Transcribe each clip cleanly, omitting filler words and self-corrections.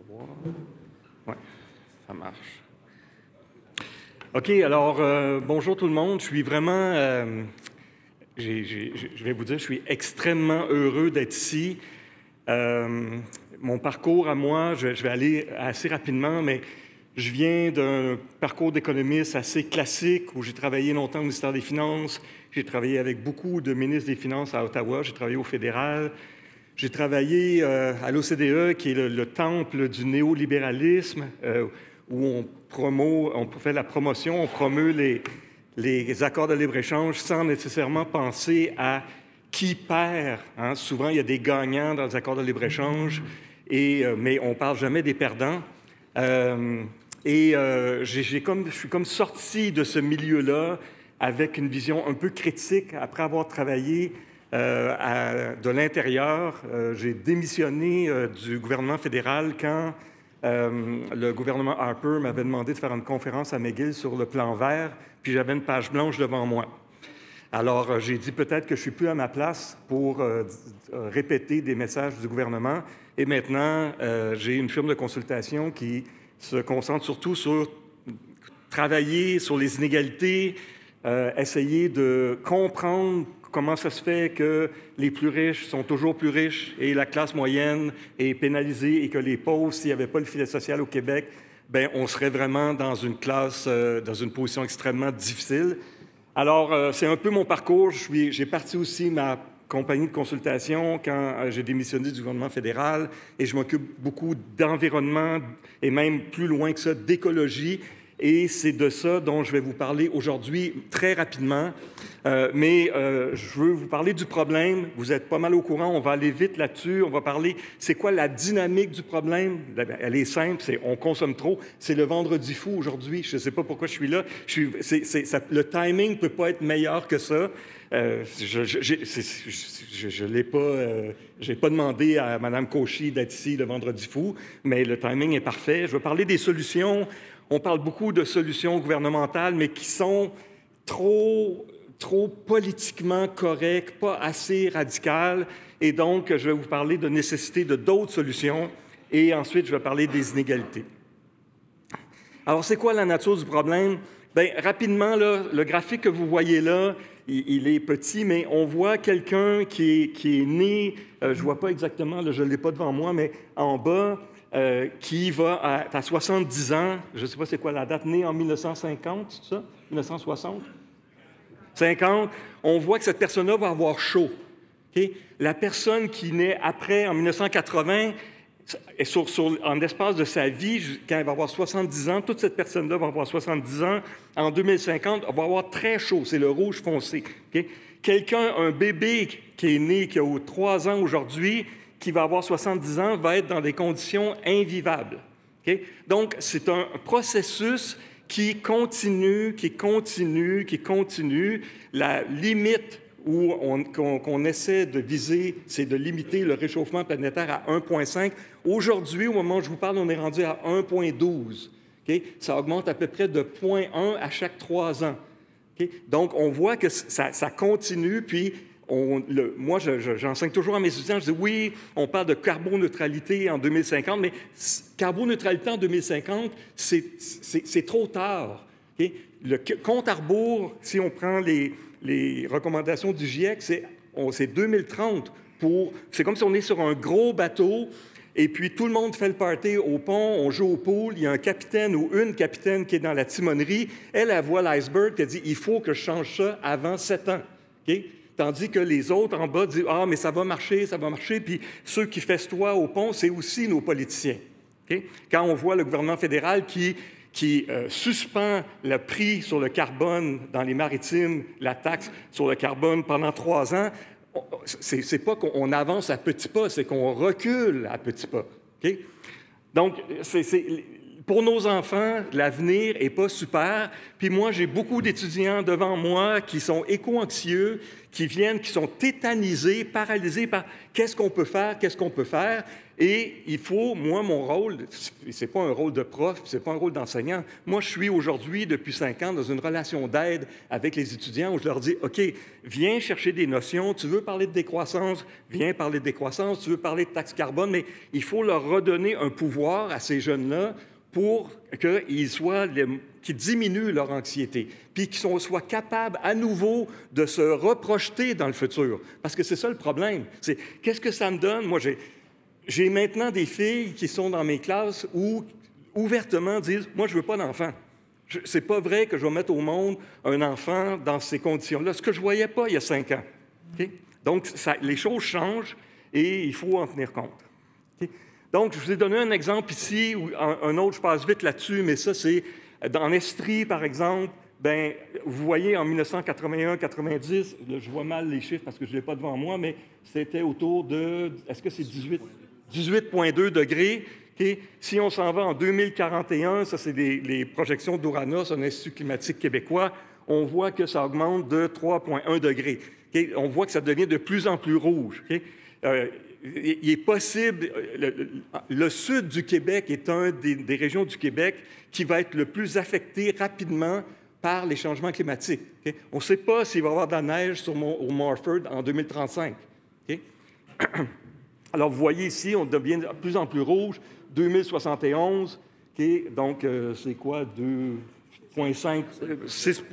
voir. Oui, ça marche. OK, alors, bonjour tout le monde. Je suis vraiment, je vais vous dire, je suis extrêmement heureux d'être ici. Mon parcours à moi, je vais aller assez rapidement, mais je viens d'un parcours d'économiste assez classique où j'ai travaillé longtemps au ministère des Finances. J'ai travaillé avec beaucoup de ministres des Finances à Ottawa. J'ai travaillé au fédéral. J'ai travaillé à l'OCDE, qui est le temple du néolibéralisme, où on fait la promotion, on promeut les accords de libre-échange sans nécessairement penser à qui perd. Hein? Souvent, il y a des gagnants dans les accords de libre-échange, mais on ne parle jamais des perdants. Je suis comme sorti de ce milieu-là avec une vision un peu critique après avoir travaillé de l'intérieur. J'ai démissionné du gouvernement fédéral quand le gouvernement Harper m'avait demandé de faire une conférence à McGill sur le plan vert, puis j'avais une page blanche devant moi. Alors, j'ai dit peut-être que je ne suis plus à ma place pour répéter des messages du gouvernement. Et maintenant, j'ai une firme de consultation qui se concentre surtout sur travailler sur les inégalités, essayer de comprendre comment ça se fait que les plus riches sont toujours plus riches et la classe moyenne est pénalisée et que les pauvres, s'il n'y avait pas le filet social au Québec, bien, on serait vraiment dans une classe, dans une position extrêmement difficile. Alors, c'est un peu mon parcours. J'ai parti aussi ma compagnie de consultation quand j'ai démissionné du gouvernement fédéral et je m'occupe beaucoup d'environnement et même plus loin que ça, d'écologie. Et c'est de ça dont je vais vous parler aujourd'hui très rapidement. Je veux vous parler du problème. Vous êtes pas mal au courant, on va aller vite là-dessus. On va parler, c'est quoi la dynamique du problème? Elle est simple, c'est on consomme trop. C'est le vendredi fou aujourd'hui. Je ne sais pas pourquoi je suis là. Le timing ne peut pas être meilleur que ça. Je n'ai pas demandé à Mme Cauchy d'être ici le vendredi fou, mais le timing est parfait. Je veux parler des solutions. On parle beaucoup de solutions gouvernementales, mais qui sont trop politiquement correctes, pas assez radicales. Et donc, je vais vous parler de nécessité de d'autres solutions. Et ensuite, je vais parler des inégalités. Alors, c'est quoi la nature du problème? Bien, rapidement, là, le graphique que vous voyez là, il est petit, mais on voit quelqu'un qui est né, je ne vois pas exactement, là, je ne l'ai pas devant moi, mais en bas, qui va à 70 ans, je ne sais pas c'est quoi la date, né en 1950, c'est ça? 1960? 50, on voit que cette personne-là va avoir chaud. Okay? La personne qui naît après, en 1980, en l'espace de sa vie, quand elle va avoir 70 ans, toute cette personne-là va avoir 70 ans, en 2050, elle va avoir très chaud, c'est le rouge foncé. Okay? Quelqu'un, un bébé qui est né, qui a 3 ans aujourd'hui, qui va avoir 70 ans, va être dans des conditions invivables. Okay? Donc, c'est un processus qui continue. La limite qu'on essaie de viser, c'est de limiter le réchauffement planétaire à 1,5. Aujourd'hui, au moment où je vous parle, on est rendu à 1,12. Okay? Ça augmente à peu près de 0,1 à chaque 3 ans. Okay? Donc, on voit que ça continue, puis moi, j'enseigne toujours à mes étudiants, je dis oui, on parle de carboneutralité en 2050, mais carboneutralité en 2050, c'est trop tard. Okay? Le compte à rebours, si on prend les recommandations du GIEC, c'est 2030 c'est comme si on est sur un gros bateau et puis tout le monde fait le party au pont, on joue au pool, il y a un capitaine ou une capitaine qui est dans la timonerie, elle voit l'iceberg, elle dit « il faut que je change ça avant 7 ans. Okay? » Tandis que les autres en bas disent « ah, mais ça va marcher, puis ceux qui festoient au pont, c'est aussi nos politiciens. Okay? » Quand on voit le gouvernement fédéral qui suspend le prix sur le carbone dans les maritimes, la taxe sur le carbone pendant 3 ans, c'est pas qu'on avance à petits pas, c'est qu'on recule à petits pas. Okay? Donc, pour nos enfants, l'avenir n'est pas super. Puis moi, j'ai beaucoup d'étudiants devant moi qui sont éco-anxieux, qui viennent, qui sont tétanisés, paralysés par qu'est-ce qu'on peut faire, qu'est-ce qu'on peut faire. Et il faut, moi, mon rôle, ce n'est pas un rôle de prof, ce n'est pas un rôle d'enseignant. Moi, je suis aujourd'hui, depuis 5 ans, dans une relation d'aide avec les étudiants où je leur dis, OK, viens chercher des notions, tu veux parler de décroissance, viens parler de décroissance, tu veux parler de taxe carbone, mais il faut leur redonner un pouvoir à ces jeunes-là pour qu'ils diminuent leur anxiété, puis qu'ils soient capables à nouveau de se reprojeter dans le futur. Parce que c'est ça le problème. C'est qu'est-ce que ça me donne? Moi, j'ai maintenant des filles qui sont dans mes classes où ouvertement disent « Moi, je ne veux pas d'enfant. C'est pas vrai que je vais mettre au monde un enfant dans ces conditions-là. » Ce que je ne voyais pas il y a 5 ans. Okay? Donc, les choses changent et il faut en tenir compte. Okay? Donc, je vous ai donné un exemple ici, un autre, je passe vite là-dessus, mais ça, c'est dans Estrie, par exemple. Bien, vous voyez, en 1981-90, je vois mal les chiffres parce que je ne l'ai pas devant moi, mais c'était autour de, est-ce que c'est 18,2 degrés. Okay? Si on s'en va en 2041, ça, c'est les projections d'Uranos, un institut climatique québécois, on voit que ça augmente de 3,1 degrés. Okay? On voit que ça devient de plus en plus rouge. Okay? Il est possible, le sud du Québec est une des régions du Québec qui va être le plus affecté rapidement par les changements climatiques. Okay? On ne sait pas s'il va y avoir de la neige au Morford en 2035. Okay? Alors, vous voyez ici, on devient de plus en plus rouge. 2071, okay? Donc, c'est quoi? 2,5,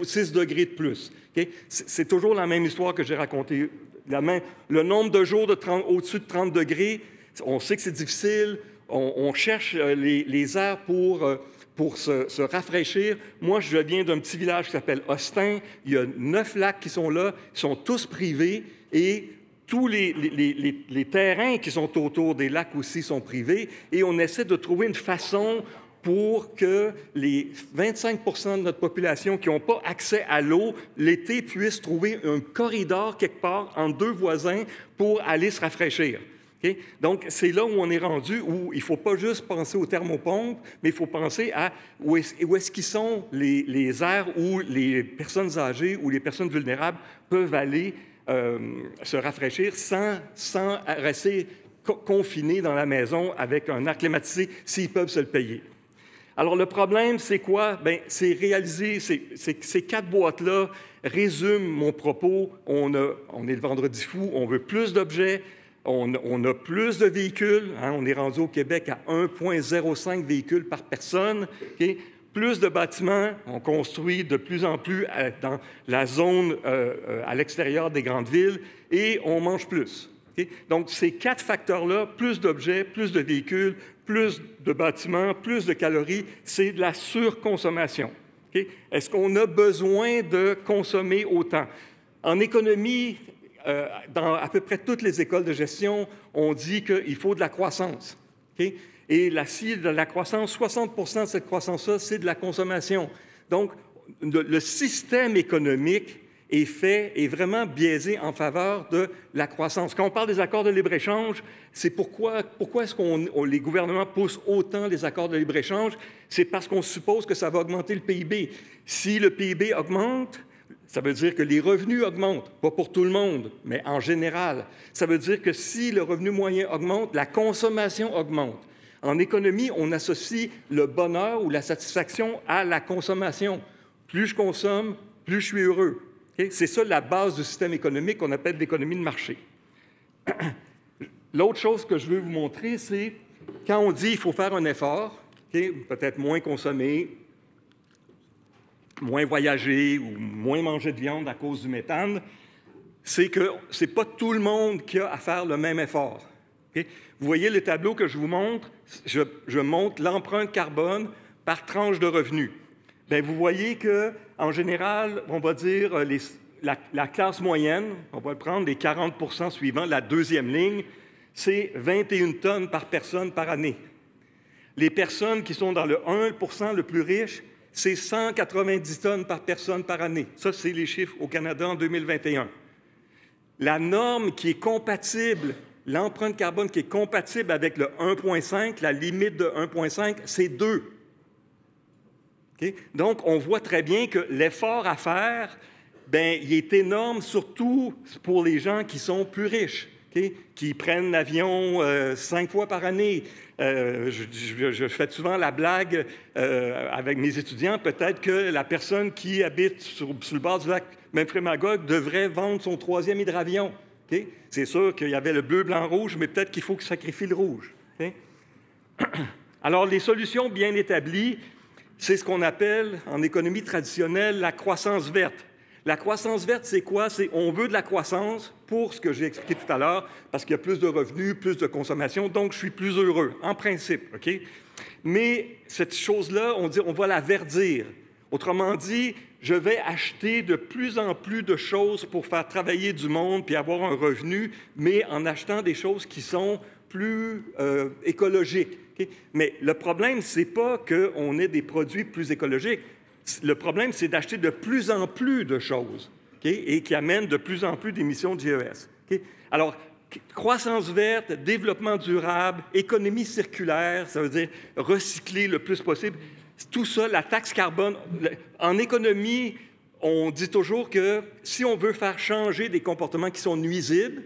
6 degrés de plus. Okay? C'est toujours la même histoire que j'ai racontée. Le nombre de jours au-dessus de 30 degrés, on sait que c'est difficile. On cherche les airs pour se rafraîchir. Moi, je viens d'un petit village qui s'appelle Austin. Il y a 9 lacs qui sont là. Ils sont tous privés et tous les terrains qui sont autour des lacs aussi sont privés. Et on essaie de trouver une façon pour que les 25 de notre population qui n'ont pas accès à l'eau, l'été, puissent trouver un corridor quelque part entre 2 voisins pour aller se rafraîchir. Okay? Donc, c'est là où on est rendu, où il ne faut pas juste penser aux thermopompes, mais il faut penser à où est-ce qu'ils sont les aires où les personnes âgées ou les personnes vulnérables peuvent aller se rafraîchir sans rester confinés dans la maison avec un air climatisé s'ils peuvent se le payer. Alors, le problème, c'est quoi? Bien, c'est réaliser, ces 4 boîtes-là résument mon propos. On est le vendredi fou, on veut plus d'objets, on a plus de véhicules. Hein, on est rendu au Québec à 1,05 véhicules par personne. Okay? Plus de bâtiments, on construit de plus en plus dans la zone à l'extérieur des grandes villes et on mange plus. Okay? Donc, ces 4 facteurs-là, plus d'objets, plus de véhicules, plus de bâtiments, plus de calories, c'est de la surconsommation. Okay? Est-ce qu'on a besoin de consommer autant? En économie, dans à peu près toutes les écoles de gestion, on dit qu'il faut de la croissance. Okay? Et de la croissance, 60 de cette croissance-là, c'est de la consommation. Donc, le système économique est vraiment biaisé en faveur de la croissance. Quand on parle des accords de libre-échange, c'est pourquoi est-ce que les gouvernements poussent autant les accords de libre-échange? C'est parce qu'on suppose que ça va augmenter le PIB. Si le PIB augmente, ça veut dire que les revenus augmentent, pas pour tout le monde, mais en général. Ça veut dire que si le revenu moyen augmente, la consommation augmente. En économie, on associe le bonheur ou la satisfaction à la consommation. Plus je consomme, plus je suis heureux. Okay? C'est ça la base du système économique qu'on appelle l'économie de marché. L'autre chose que je veux vous montrer, c'est quand on dit qu'il faut faire un effort, okay? Peut-être moins consommer, moins voyager ou moins manger de viande à cause du méthane, c'est que ce n'est pas tout le monde qui a à faire le même effort. Okay? Vous voyez le tableau que je vous montre, je montre l'empreinte carbone par tranche de revenus. Bien, vous voyez qu'en général, on va dire la classe moyenne, on va le prendre les 40 suivants, la deuxième ligne, c'est 21 tonnes par personne par année. Les personnes qui sont dans le 1 le plus riche, c'est 190 tonnes par personne par année. Ça, c'est les chiffres au Canada en 2021. La norme qui est compatible, l'empreinte carbone qui est compatible avec le 1,5, la limite de 1,5, c'est 2. Okay? Donc, on voit très bien que l'effort à faire, bien, il est énorme, surtout pour les gens qui sont plus riches, okay? Qui prennent l'avion 5 fois par année. Je fais souvent la blague avec mes étudiants, peut-être que la personne qui habite sur le bord du lac Memphremagog devrait vendre son 3e hydravion. Okay? C'est sûr qu'il y avait le bleu, blanc, rouge, mais peut-être qu'il faut qu'il sacrifie le rouge. Okay? Alors, les solutions bien établies, c'est ce qu'on appelle en économie traditionnelle la croissance verte. La croissance verte, c'est quoi? C'est on veut de la croissance pour ce que j'ai expliqué tout à l'heure, parce qu'il y a plus de revenus, plus de consommation, donc je suis plus heureux, en principe. OK? Mais cette chose-là, on va la verdir. Autrement dit, je vais acheter de plus en plus de choses pour faire travailler du monde puis avoir un revenu, mais en achetant des choses qui sont plus écologiques. Okay? Mais le problème, ce n'est pas qu'on ait des produits plus écologiques. Le problème, c'est d'acheter de plus en plus de choses, okay? Et qui amènent de plus en plus d'émissions de GES. Okay? Alors, croissance verte, développement durable, économie circulaire, ça veut dire recycler le plus possible. Tout ça, la taxe carbone. En économie, on dit toujours que si on veut faire changer des comportements qui sont nuisibles,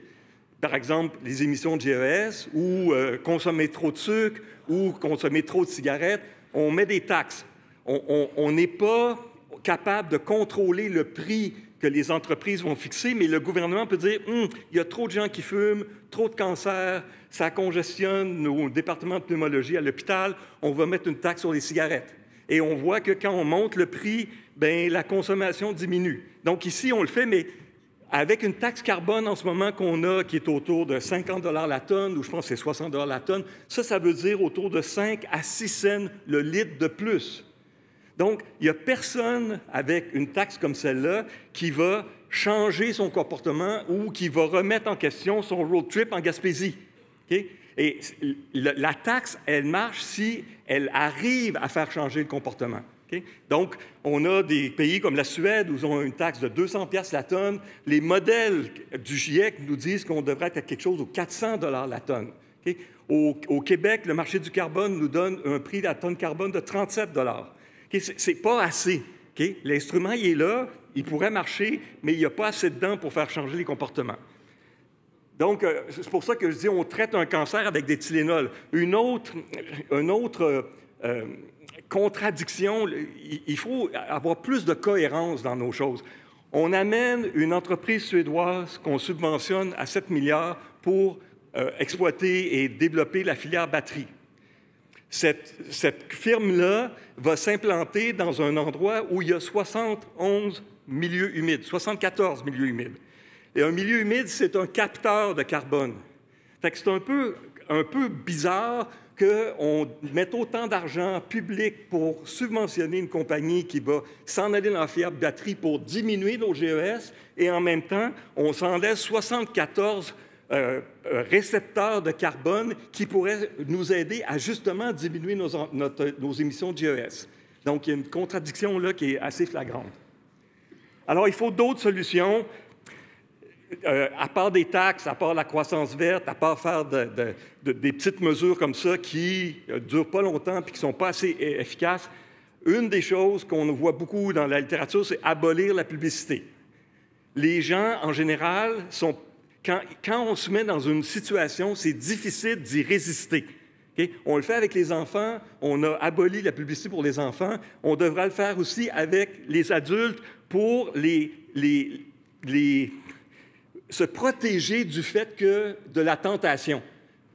par exemple les émissions de GES ou consommer trop de sucre ou consommer trop de cigarettes, on met des taxes. On n'est pas capable de contrôler le prix que les entreprises vont fixer, mais le gouvernement peut dire il y a trop de gens qui fument, trop de cancers, ça congestionne nos départements de pneumologie à l'hôpital, on va mettre une taxe sur les cigarettes. Et on voit que quand on monte le prix, bien, la consommation diminue. Donc ici, on le fait, mais avec une taxe carbone en ce moment qu'on a, qui est autour de 50 $ la tonne, ou je pense que c'est 60 $ la tonne, ça veut dire autour de 5 à 6 cents le litre de plus. Donc, il n'y a personne avec une taxe comme celle-là qui va changer son comportement ou qui va remettre en question son road trip en Gaspésie. Okay? Et la taxe, elle marche si elle arrive à faire changer le comportement. Okay? Donc, on a des pays comme la Suède où ils ont une taxe de 200 $ la tonne. Les modèles du GIEC nous disent qu'on devrait être à quelque chose aux 400 $ la tonne. Okay? Au Québec, le marché du carbone nous donne un prix de la tonne carbone de 37 $. Okay? Ce n'est pas assez. Okay? L'instrument, il est là, il pourrait marcher, mais il n'y a pas assez dedans pour faire changer les comportements. Donc, c'est pour ça que je dis on traite un cancer avec des Tylenol. Une autre contradiction, il faut avoir plus de cohérence dans nos choses. On amène une entreprise suédoise qu'on subventionne à 7 milliards pour exploiter et développer la filière batterie. Cette firme-là va s'implanter dans un endroit où il y a 74 milieux humides. Et un milieu humide, c'est un capteur de carbone. Fait que c'est un peu bizarre qu'on mette autant d'argent public pour subventionner une compagnie qui va s'en aller dans la filière batterie pour diminuer nos GES, et en même temps, on s'en laisse 74 récepteurs de carbone qui pourraient nous aider à justement diminuer nos émissions de GES. Donc, il y a une contradiction là qui est assez flagrante. Alors, il faut d'autres solutions. À part des taxes, à part la croissance verte, à part faire des petites mesures comme ça qui ne durent pas longtemps et qui ne sont pas assez efficaces, une des choses qu'on voit beaucoup dans la littérature, c'est abolir la publicité. Les gens, en général, quand on se met dans une situation, c'est difficile d'y résister. Okay? On le fait avec les enfants, on a aboli la publicité pour les enfants, on devra le faire aussi avec les adultes pour se protéger du fait de la tentation.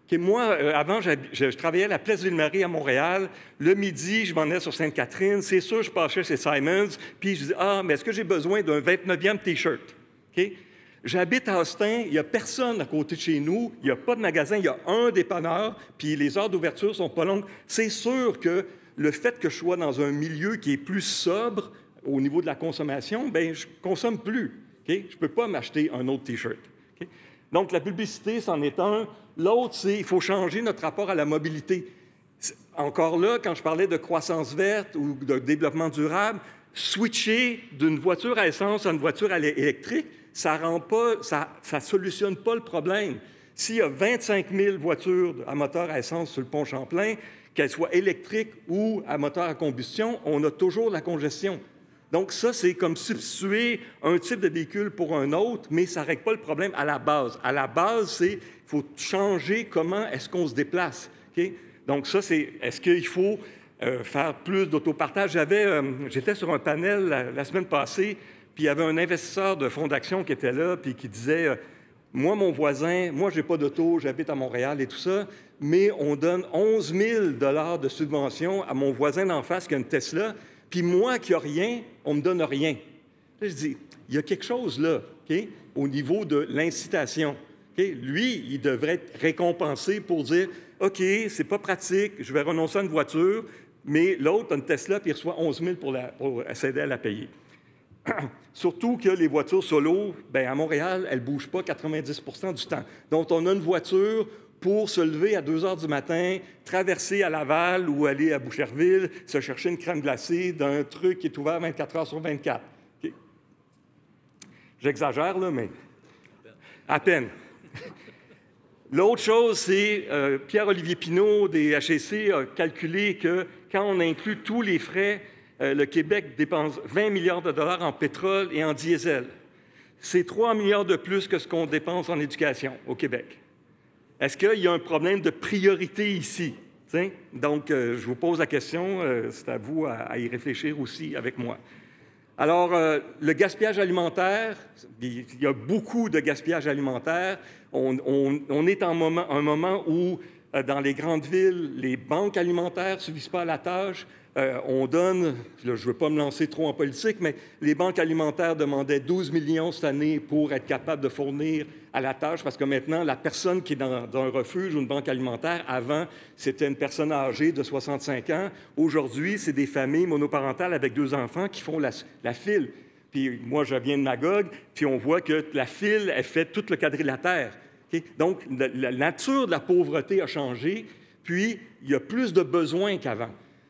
Okay, moi, avant, je travaillais à la Place Ville-Marie à Montréal. Le midi, je m'en allais sur Sainte-Catherine. C'est sûr, je passais chez Simons. Puis je disais, mais est-ce que j'ai besoin d'un 29e T-shirt? Okay? J'habite à Austin, il n'y a personne à côté de chez nous, il n'y a pas de magasin, il y a un dépanneur, puis les heures d'ouverture ne sont pas longues. C'est sûr que le fait que je sois dans un milieu qui est plus sobre au niveau de la consommation, bien, je ne consomme plus. Okay? Je ne peux pas m'acheter un autre T-shirt. Okay? Donc, la publicité, c'en est un. L'autre, c'est qu'il faut changer notre rapport à la mobilité. Encore là, quand je parlais de croissance verte ou de développement durable, switcher d'une voiture à essence à une voiture électrique, ça ne solutionne pas le problème. S'il y a 25 000 voitures à moteur à essence sur le pont Champlain, qu'elles soient électriques ou à moteur à combustion, on a toujours de la congestion. Donc ça, c'est comme substituer un type de véhicule pour un autre, mais ça ne règle pas le problème à la base. À la base, c'est qu'il faut changer comment est-ce qu'on se déplace. Okay? Donc ça, c'est est-ce qu'il faut faire plus d'autopartage? J'étais sur un panel la semaine passée, puis il y avait un investisseur de fonds d'action qui était là, puis qui disait moi, mon voisin, moi, je n'ai pas d'auto, j'habite à Montréal et tout ça, mais on donne 11 000 $ de subvention à mon voisin d'en face qui a une Tesla, puis moi qui n'ai rien, on ne me donne rien. Là, je dis, il y a quelque chose là, okay, au niveau de l'incitation. Okay? Lui, il devrait être récompensé pour dire, OK, c'est pas pratique, je vais renoncer à une voiture, mais l'autre a une Tesla, puis il reçoit 11 000 pour s'aider à la payer. Surtout que les voitures solo, bien, à Montréal, elles ne bougent pas 90 % du temps. Donc, on a une voiture pour se lever à 2 heures du matin, traverser à Laval ou aller à Boucherville, se chercher une crème glacée d'un truc qui est ouvert 24 heures sur 24. Okay. J'exagère, là, mais à peine. L'autre chose, c'est Pierre-Olivier Pinault des HEC a calculé que quand on inclut tous les frais, le Québec dépense 20 milliards de dollars en pétrole et en diesel. C'est 3 milliards de plus que ce qu'on dépense en éducation au Québec. Est-ce qu'il y a un problème de priorité ici? T'sais? Donc, je vous pose la question, c'est à vous à y réfléchir aussi avec moi. Alors, le gaspillage alimentaire, il y a beaucoup de gaspillage alimentaire. On est en un moment où, dans les grandes villes, les banques alimentaires ne suffisent pas à la tâche. On donne, là, je ne veux pas me lancer trop en politique, mais les banques alimentaires demandaient 12 millions cette année pour être capables de fournir à la tâche, parce que maintenant, la personne qui est dans un refuge ou une banque alimentaire, avant, c'était une personne âgée de 65 ans. Aujourd'hui, c'est des familles monoparentales avec 2 enfants qui font la file. Puis moi, je viens de Magog, puis on voit que la file, elle fait tout le quadrilatère. Okay? Donc, la nature de la pauvreté a changé, puis il y a plus de besoins qu'avant.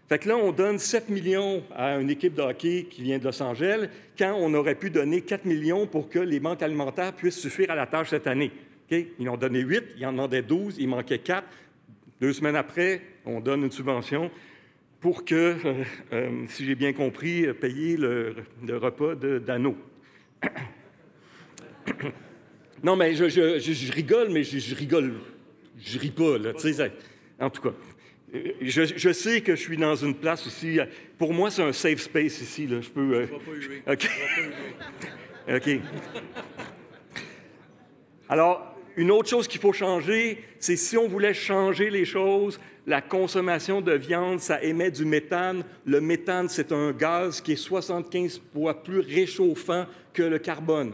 Fait que là, on donne 7 millions à une équipe de hockey qui vient de Los Angeles, quand on aurait pu donner 4 millions pour que les banques alimentaires puissent suffire à la tâche cette année. Okay? Ils en ont donné 8, ils en demandaient 12, il manquait 4. 2 semaines après, on donne une subvention pour que, si j'ai bien compris, payer le repas d'Anneau. Non, mais je rigole, mais je rigole. Je ris pas, là. En tout cas. Je sais que je suis dans une place ici. Pour moi, c'est un safe space ici. Là. Je peux. OK. OK. Alors, une autre chose qu'il faut changer, c'est si on voulait changer les choses, la consommation de viande, ça émet du méthane. Le méthane, c'est un gaz qui est 75 fois plus réchauffant que le carbone.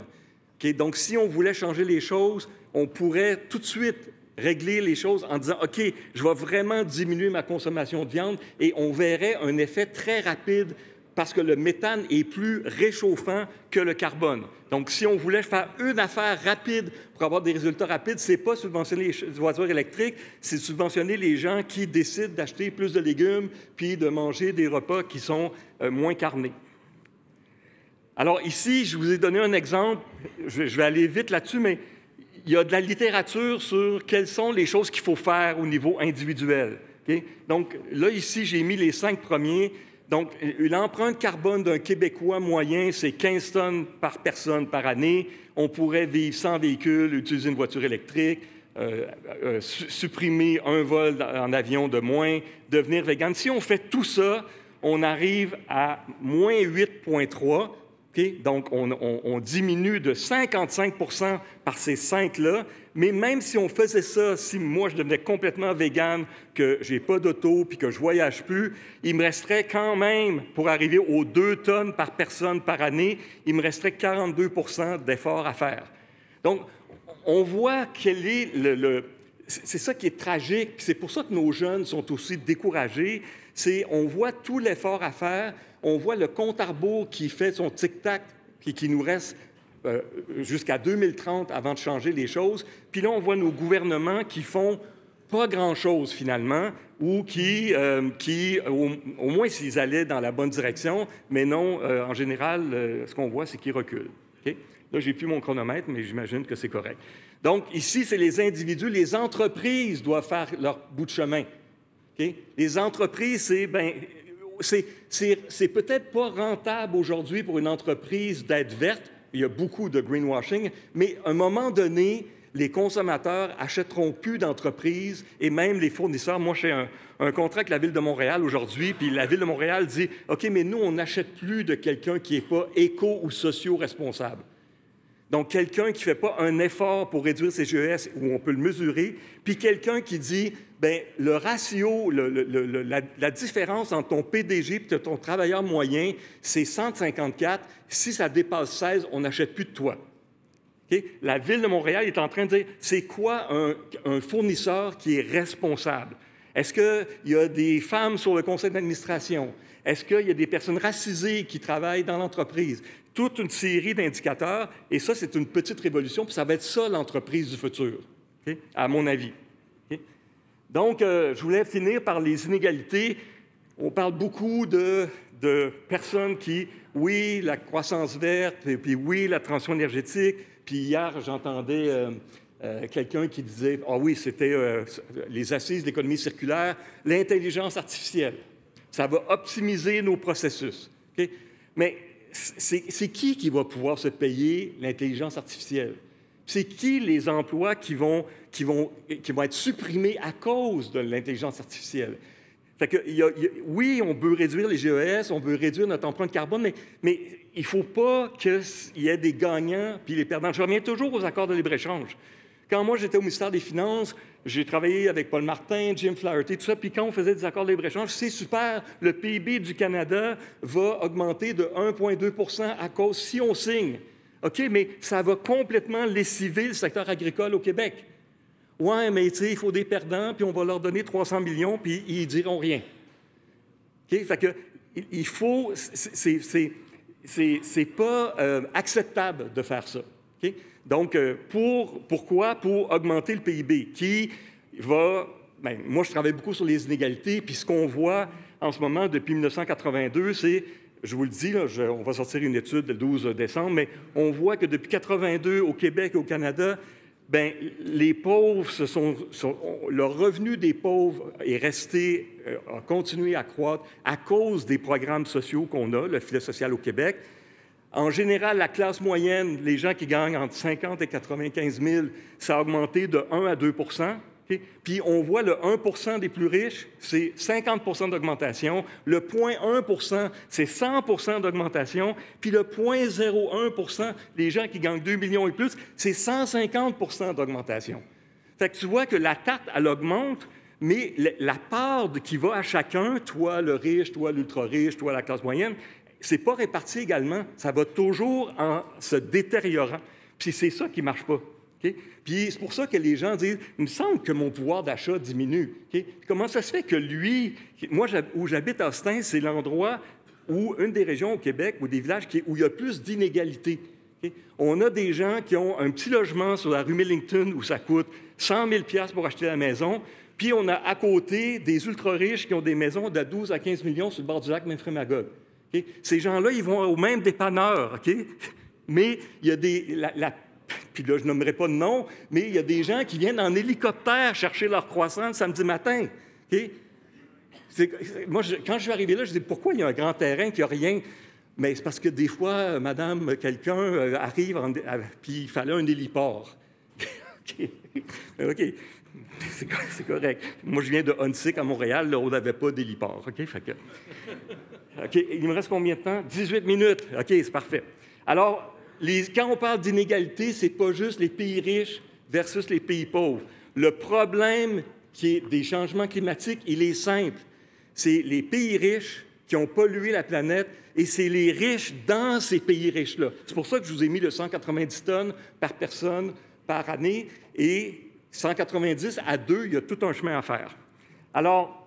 Okay? Donc, si on voulait changer les choses, on pourrait tout de suite régler les choses en disant, OK, je vais vraiment diminuer ma consommation de viande et on verrait un effet très rapide parce que le méthane est plus réchauffant que le carbone. Donc, si on voulait faire une affaire rapide pour avoir des résultats rapides, ce n'est pas subventionner les voitures électriques, c'est subventionner les gens qui décident d'acheter plus de légumes puis de manger des repas qui sont moins carnés. Alors ici, je vous ai donné un exemple. Je vais aller vite là-dessus, mais il y a de la littérature sur quelles sont les choses qu'il faut faire au niveau individuel. Okay? Donc, là, ici, j'ai mis les 5 premiers. Donc, l'empreinte carbone d'un Québécois moyen, c'est 15 tonnes par personne par année. On pourrait vivre sans véhicule, utiliser une voiture électrique, supprimer un vol en avion de moins, devenir vegan. Si on fait tout ça, on arrive à moins 8,3. Okay? Donc, on diminue de 55 % par ces 5-là. Mais même si on faisait ça, si moi, je devenais complètement vegan, que je n'ai pas d'auto puis que je ne voyage plus, il me resterait quand même, pour arriver aux 2 tonnes par personne par année, il me resterait 42 % d'efforts à faire. Donc, on voit quel est c'est ça qui est tragique. C'est pour ça que nos jeunes sont aussi découragés. On voit tout l'effort à faire. On voit le compte à rebours qui fait son tic-tac, qui nous reste jusqu'à 2030 avant de changer les choses. Puis là, on voit nos gouvernements qui font pas grand-chose finalement, ou qui au moins s'ils allaient dans la bonne direction, mais non, en général, ce qu'on voit, c'est qu'ils reculent. Okay? Là, j'ai plus mon chronomètre, mais j'imagine que c'est correct. Donc, ici, c'est les individus, les entreprises doivent faire leur bout de chemin. Okay? Les entreprises, c'est peut-être pas rentable aujourd'hui pour une entreprise d'être verte. Il y a beaucoup de greenwashing, mais à un moment donné, les consommateurs achèteront plus d'entreprises et même les fournisseurs. Moi, j'ai un contrat avec la Ville de Montréal aujourd'hui, puis la Ville de Montréal dit « OK, mais nous, on n'achète plus de quelqu'un qui n'est pas éco- ou socio-responsable. » Donc, quelqu'un qui ne fait pas un effort pour réduire ses GES, où on peut le mesurer, puis quelqu'un qui dit, bien, le ratio, la différence entre ton PDG et ton travailleur moyen, c'est 154. Si ça dépasse 16, on n'achète plus de toi. Okay? La Ville de Montréal est en train de dire, c'est quoi un fournisseur qui est responsable? Est-ce qu'il y a des femmes sur le conseil d'administration? Est-ce qu'il y a des personnes racisées qui travaillent dans l'entreprise? Toute une série d'indicateurs, et ça, c'est une petite révolution, puis ça va être ça l'entreprise du futur, okay? À mon avis. Okay? Donc, je voulais finir par les inégalités. On parle beaucoup de personnes qui, oui, la croissance verte, et puis oui, la transition énergétique. Puis hier, j'entendais quelqu'un qui disait, ah oui, c'était les assises de l'économie circulaire, l'intelligence artificielle. Ça va optimiser nos processus. Okay? Mais c'est qui va pouvoir se payer l'intelligence artificielle? C'est qui les emplois qui vont être supprimés à cause de l'intelligence artificielle? Fait que, oui, on veut réduire les GES, on veut réduire notre empreinte carbone, mais il ne faut pas qu'il y ait des gagnants puis les perdants. Je reviens toujours aux accords de libre-échange. Quand moi, j'étais au ministère des Finances, j'ai travaillé avec Paul Martin, Jim Flaherty, tout ça, puis quand on faisait des accords de libre-échange, c'est super, le PIB du Canada va augmenter de 1,2 % à cause, si on signe. OK, mais ça va complètement lessiver le secteur agricole au Québec. Ouais, mais tu sais, il faut des perdants, puis on va leur donner 300 millions, puis ils diront rien. OK, fait que il faut, c'est pas acceptable de faire ça. OK? Donc, pourquoi? Pour augmenter le PIB, qui va... Bien, moi, je travaille beaucoup sur les inégalités, puis ce qu'on voit en ce moment depuis 1982, c'est, je vous le dis, là, on va sortir une étude le 12 décembre, mais on voit que depuis 1982, au Québec et au Canada, bien, les pauvres, le revenu des pauvres est resté, a continué à croître à cause des programmes sociaux qu'on a, le filet social au Québec. En général, la classe moyenne, les gens qui gagnent entre 50 et 95 000, ça a augmenté de 1 à 2 okay? Puis on voit le 1 des plus riches, c'est 50 d'augmentation. Le 0,1 c'est 100 d'augmentation. Puis le 0,01 les gens qui gagnent 2 millions et plus, c'est 150 d'augmentation. Fait que tu vois que la tarte, elle augmente, mais la part qui va à chacun, toi le riche, toi l'ultra-riche, toi la classe moyenne, c'est pas réparti également. Ça va toujours en se détériorant. Puis c'est ça qui ne marche pas. Okay? Puis c'est pour ça que les gens disent « Il me semble que mon pouvoir d'achat diminue. Okay? » Comment ça se fait que lui... Moi, où j'habite à Austin, c'est l'endroit où, une des régions au Québec, ou des villages où il y a plus d'inégalités. Okay? On a des gens qui ont un petit logement sur la rue Millington où ça coûte 100 000 $ pour acheter la maison. Puis on a à côté des ultra-riches qui ont des maisons de 12 à 15 millions sur le bord du lac Memphremagog. Okay? Ces gens-là, ils vont au même dépanneur, OK? Mais il y a des... Puis là, je nommerai pas de nom, mais il y a des gens qui viennent en hélicoptère chercher leur croissant le samedi matin. Okay? Moi, quand je suis arrivé là, je dis pourquoi il y a un grand terrain qui n'a rien? Mais c'est parce que des fois, madame, quelqu'un arrive, puis il fallait un héliport. OK. OK. C'est correct. Moi, je viens de Huntsic à Montréal, là, on n'avait pas d'héliport. OK? Fait que... OK, il me reste combien de temps? 18 minutes. OK, c'est parfait. Alors, quand on parle d'inégalité, ce n'est pas juste les pays riches versus les pays pauvres. Le problème qui est des changements climatiques, il est simple. C'est les pays riches qui ont pollué la planète et c'est les riches dans ces pays riches-là. C'est pour ça que je vous ai mis le 190 tonnes par personne par année et 190 à 2, il y a tout un chemin à faire. Alors,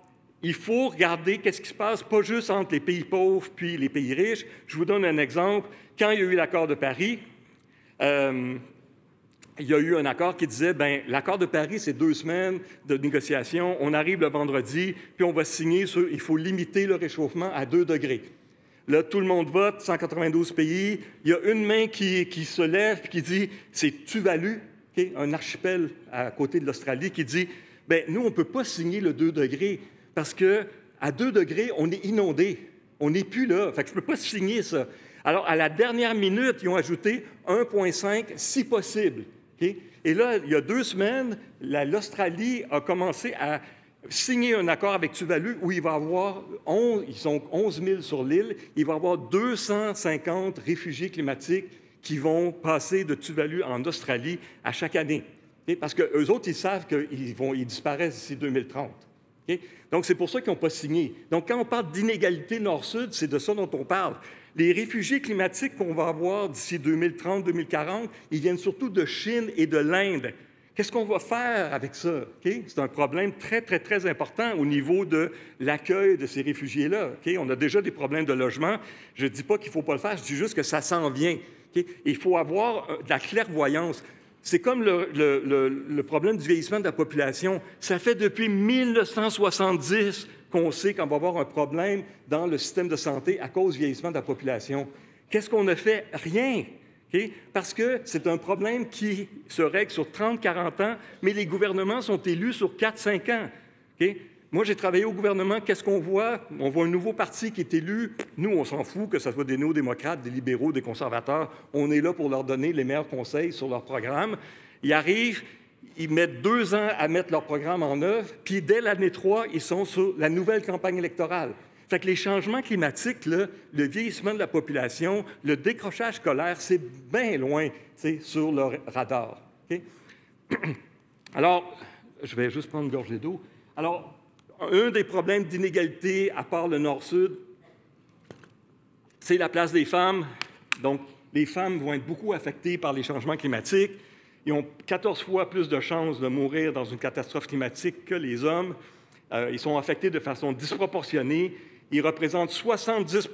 il faut regarder qu'est-ce qui se passe, pas juste entre les pays pauvres puis les pays riches. Je vous donne un exemple. Quand il y a eu l'accord de Paris, il y a eu un accord qui disait, bien, l'accord de Paris, c'est 2 semaines de négociation. On arrive le vendredi, puis on va signer sur, il faut limiter le réchauffement à 2 degrés. Là, tout le monde vote, 192 pays. Il y a une main qui se lève et qui dit, c'est Tuvalu. un archipel à côté de l'Australie, qui dit, bien, nous, on ne peut pas signer le 2 degrés parce qu'à 2 degrés, on est inondé. On n'est plus là. Fait que je ne peux pas signer ça. Alors, à la dernière minute, ils ont ajouté 1,5 si possible. Et là, il y a 2 semaines, l'Australie a commencé à signer un accord avec Tuvalu où il va y avoir, ils sont 11 000 sur l'île, il va y avoir 250 réfugiés climatiques qui vont passer de Tuvalu en Australie à chaque année. Parce qu'eux autres, ils savent qu'ils disparaissent d'ici 2030. Donc, c'est pour ça qu'ils n'ont pas signé. Donc, quand on parle d'inégalité nord-sud, c'est de ça dont on parle. Les réfugiés climatiques qu'on va avoir d'ici 2030-2040, ils viennent surtout de Chine et de l'Inde. Qu'est-ce qu'on va faire avec ça? C'est un problème très, très, très important au niveau de l'accueil de ces réfugiés-là. On a déjà des problèmes de logement. Je ne dis pas qu'il ne faut pas le faire, je dis juste que ça s'en vient. Il faut avoir de la clairvoyance. C'est comme le problème du vieillissement de la population. Ça fait depuis 1970 qu'on sait qu'on va avoir un problème dans le système de santé à cause du vieillissement de la population. Qu'est-ce qu'on a fait? Rien. Parce que c'est un problème qui se règle sur 30-40 ans, mais les gouvernements sont élus sur 4-5 ans. Moi, j'ai travaillé au gouvernement. Qu'est-ce qu'on voit? On voit un nouveau parti qui est élu. Nous, on s'en fout, que ce soit des néo-démocrates, des libéraux, des conservateurs. On est là pour leur donner les meilleurs conseils sur leur programme. Ils arrivent, ils mettent 2 ans à mettre leur programme en œuvre, puis dès l'année 3, ils sont sur la nouvelle campagne électorale. Fait que les changements climatiques, là, le vieillissement de la population, le décrochage scolaire, c'est bien loin sur leur radar. Alors, je vais juste prendre une gorgée d'eau. Alors, un des problèmes d'inégalité, à part le nord-sud, c'est la place des femmes. Donc, les femmes vont être beaucoup affectées par les changements climatiques. Ils ont 14 fois plus de chances de mourir dans une catastrophe climatique que les hommes. Ils sont affectés de façon disproportionnée. Ils représentent 70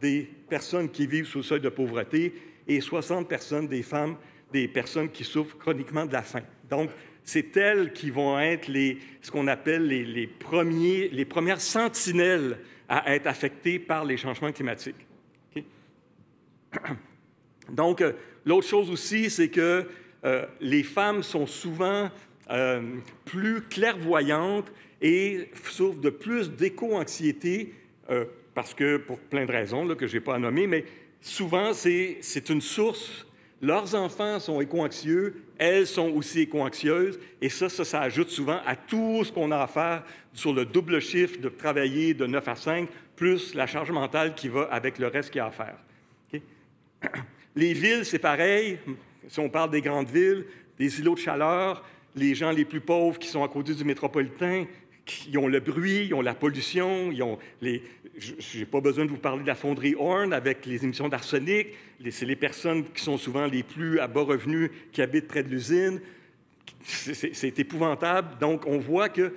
des personnes qui vivent sous le seuil de pauvreté et 60 des femmes, des personnes qui souffrent chroniquement de la faim. Donc, c'est elles qui vont être ce qu'on appelle les premières sentinelles à être affectées par les changements climatiques. Donc, l'autre chose aussi, c'est que les femmes sont souvent plus clairvoyantes et souffrent de plus d'éco-anxiété, parce que, pour plein de raisons là, que je n'ai pas à nommer, mais souvent, c'est une source. Leurs enfants sont éco-anxieux, elles sont aussi éco-anxieuses, et ça ajoute souvent à tout ce qu'on a à faire sur le double chiffre de travailler de 9 à 5, plus la charge mentale qui va avec le reste qu'il y a à faire. Les villes, c'est pareil. Si on parle des grandes villes, des îlots de chaleur, les gens les plus pauvres qui sont à côté du métropolitain, ils ont le bruit, ils ont la pollution, je n'ai pas besoin de vous parler de la fonderie Horn avec les émissions d'arsenic. C'est les personnes qui sont souvent les plus à bas revenus qui habitent près de l'usine. C'est épouvantable. Donc, on voit que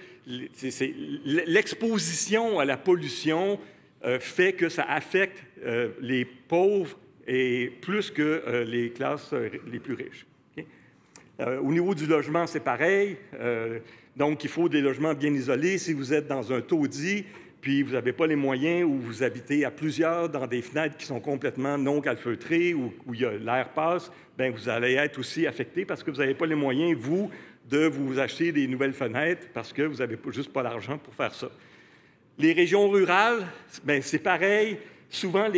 l'exposition à la pollution fait que ça affecte les pauvres et plus que les classes les plus riches. Au niveau du logement, c'est pareil. Donc, il faut des logements bien isolés. Si vous êtes dans un taudis, puis vous n'avez pas les moyens, ou vous habitez à plusieurs dans des fenêtres qui sont complètement non calfeutrées, où l'air passe, bien, vous allez être aussi affecté parce que vous n'avez pas les moyens, vous, de vous acheter des nouvelles fenêtres parce que vous n'avez juste pas l'argent pour faire ça. Les régions rurales, bien, c'est pareil. Souvent,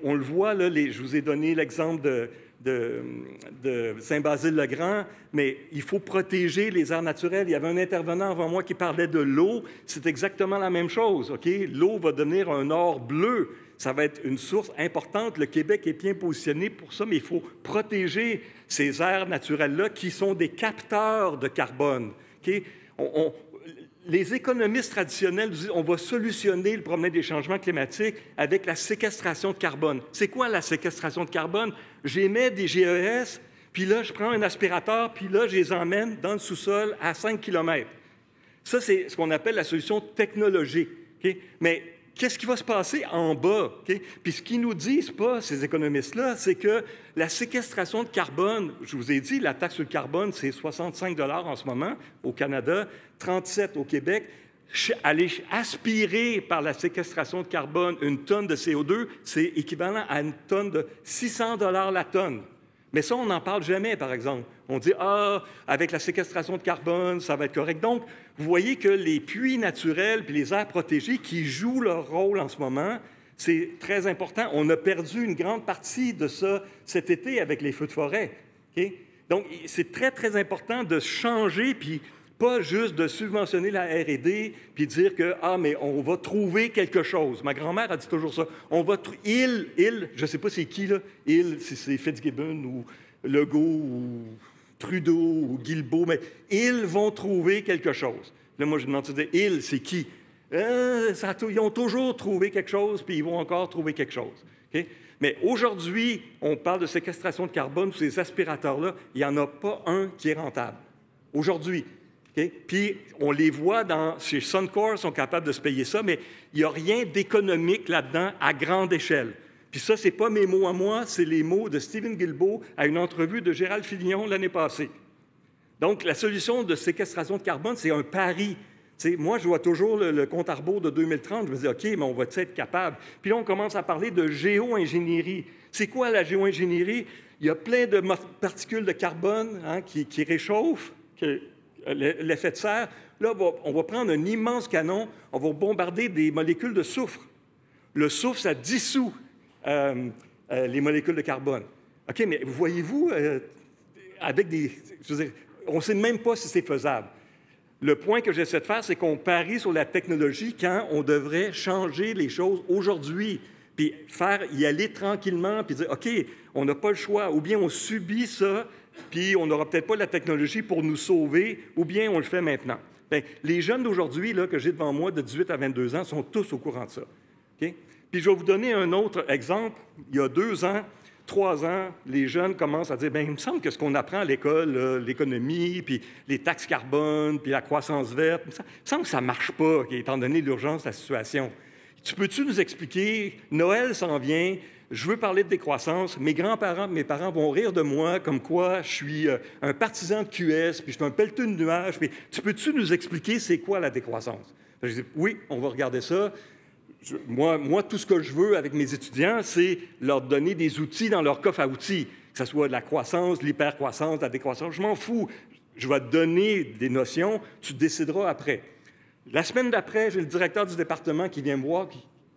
on le voit, là, je vous ai donné l'exemple de Saint-Basile-le-Grand, mais il faut protéger les aires naturelles. Il y avait un intervenant avant moi qui parlait de l'eau. C'est exactement la même chose. L'eau va devenir un or bleu. Ça va être une source importante. Le Québec est bien positionné pour ça, mais il faut protéger ces aires naturelles-là qui sont des capteurs de carbone. Les économistes traditionnels disent qu'on va solutionner le problème des changements climatiques avec la séquestration de carbone. C'est quoi la séquestration de carbone? J'émets des GES, puis là, je prends un aspirateur, puis là, je les emmène dans le sous-sol à 5 km. Ça, c'est ce qu'on appelle la solution technologique. Mais qu'est-ce qui va se passer en bas? Puis ce qu'ils nous disent pas, ces économistes-là, c'est que la séquestration de carbone, je vous ai dit, la taxe sur le carbone, c'est 65 $ en ce moment au Canada, 37 au Québec. Aller aspirer par la séquestration de carbone une tonne de CO2, c'est équivalent à une tonne de 600 $ la tonne. Mais ça, on n'en parle jamais, par exemple. On dit, ah, avec la séquestration de carbone, ça va être correct. Donc, vous voyez que les puits naturels puis les aires protégées qui jouent leur rôle en ce moment, c'est très important. On a perdu une grande partie de ça cet été avec les feux de forêt. Okay? Donc, c'est très, très important de changer, puis pas juste de subventionner la R&D, puis dire que, ah, mais on va trouver quelque chose. Ma grand-mère a dit toujours ça. On va je ne sais pas c'est qui, là, si c'est Fitzgibbon ou Legault ou Trudeau ou Guilbeault, mais ils vont trouver quelque chose. Là, moi, je me demande, ils, c'est qui? Ils ont toujours trouvé quelque chose, puis ils vont encore trouver quelque chose. Okay? Mais aujourd'hui, on parle de séquestration de carbone, ces aspirateurs-là, il n'y en a pas un qui est rentable. Aujourd'hui. Okay? Puis, on les voit chez Suncor, ils sont capables de se payer ça, mais il n'y a rien d'économique là-dedans à grande échelle. Puis ça, ce n'est pas mes mots à moi, c'est les mots de Stephen Guilbeault à une entrevue de Gérald Filion l'année passée. Donc, la solution de séquestration de carbone, c'est un pari. T'sais, moi, je vois toujours le compte à rebours de 2030. Je me dis, OK, mais on va être capable? Puis là, on commence à parler de géo-ingénierie. C'est quoi la géo-ingénierie? Il y a plein de particules de carbone qui réchauffent l'effet de serre. Là, on va prendre un immense canon, on va bombarder des molécules de soufre. Le soufre, ça dissout les molécules de carbone. OK, mais voyez-vous, avec des... Je veux dire, on ne sait même pas si c'est faisable. Le point que j'essaie de faire, c'est qu'on parie sur la technologie quand on devrait changer les choses aujourd'hui, puis y aller tranquillement, puis dire, OK, on n'a pas le choix, ou bien on subit ça, puis on n'aura peut-être pas la technologie pour nous sauver, ou bien on le fait maintenant. Bien, les jeunes d'aujourd'hui, que j'ai devant moi, de 18 à 22 ans, sont tous au courant de ça. Okay? Puis je vais vous donner un autre exemple. Il y a 2 ans, 3 ans, les jeunes commencent à dire, bien, il me semble que ce qu'on apprend à l'école, l'économie, puis les taxes carbone, puis la croissance verte, il me semble que ça ne marche pas, étant donné l'urgence de la situation. Tu peux-tu nous expliquer, Noël s'en vient, je veux parler de décroissance, mes grands-parents, mes parents vont rire de moi comme quoi je suis un partisan de QS, puis je suis un pelleteux de nuages, puis tu peux-tu nous expliquer c'est quoi la décroissance? Je dis, oui, on va regarder ça. Moi, tout ce que je veux avec mes étudiants, c'est leur donner des outils dans leur coffre à outils, que ce soit de la croissance, de l'hypercroissance, de la décroissance. Je m'en fous. Je vais te donner des notions, tu décideras après. La semaine d'après, j'ai le directeur du département qui vient me voir,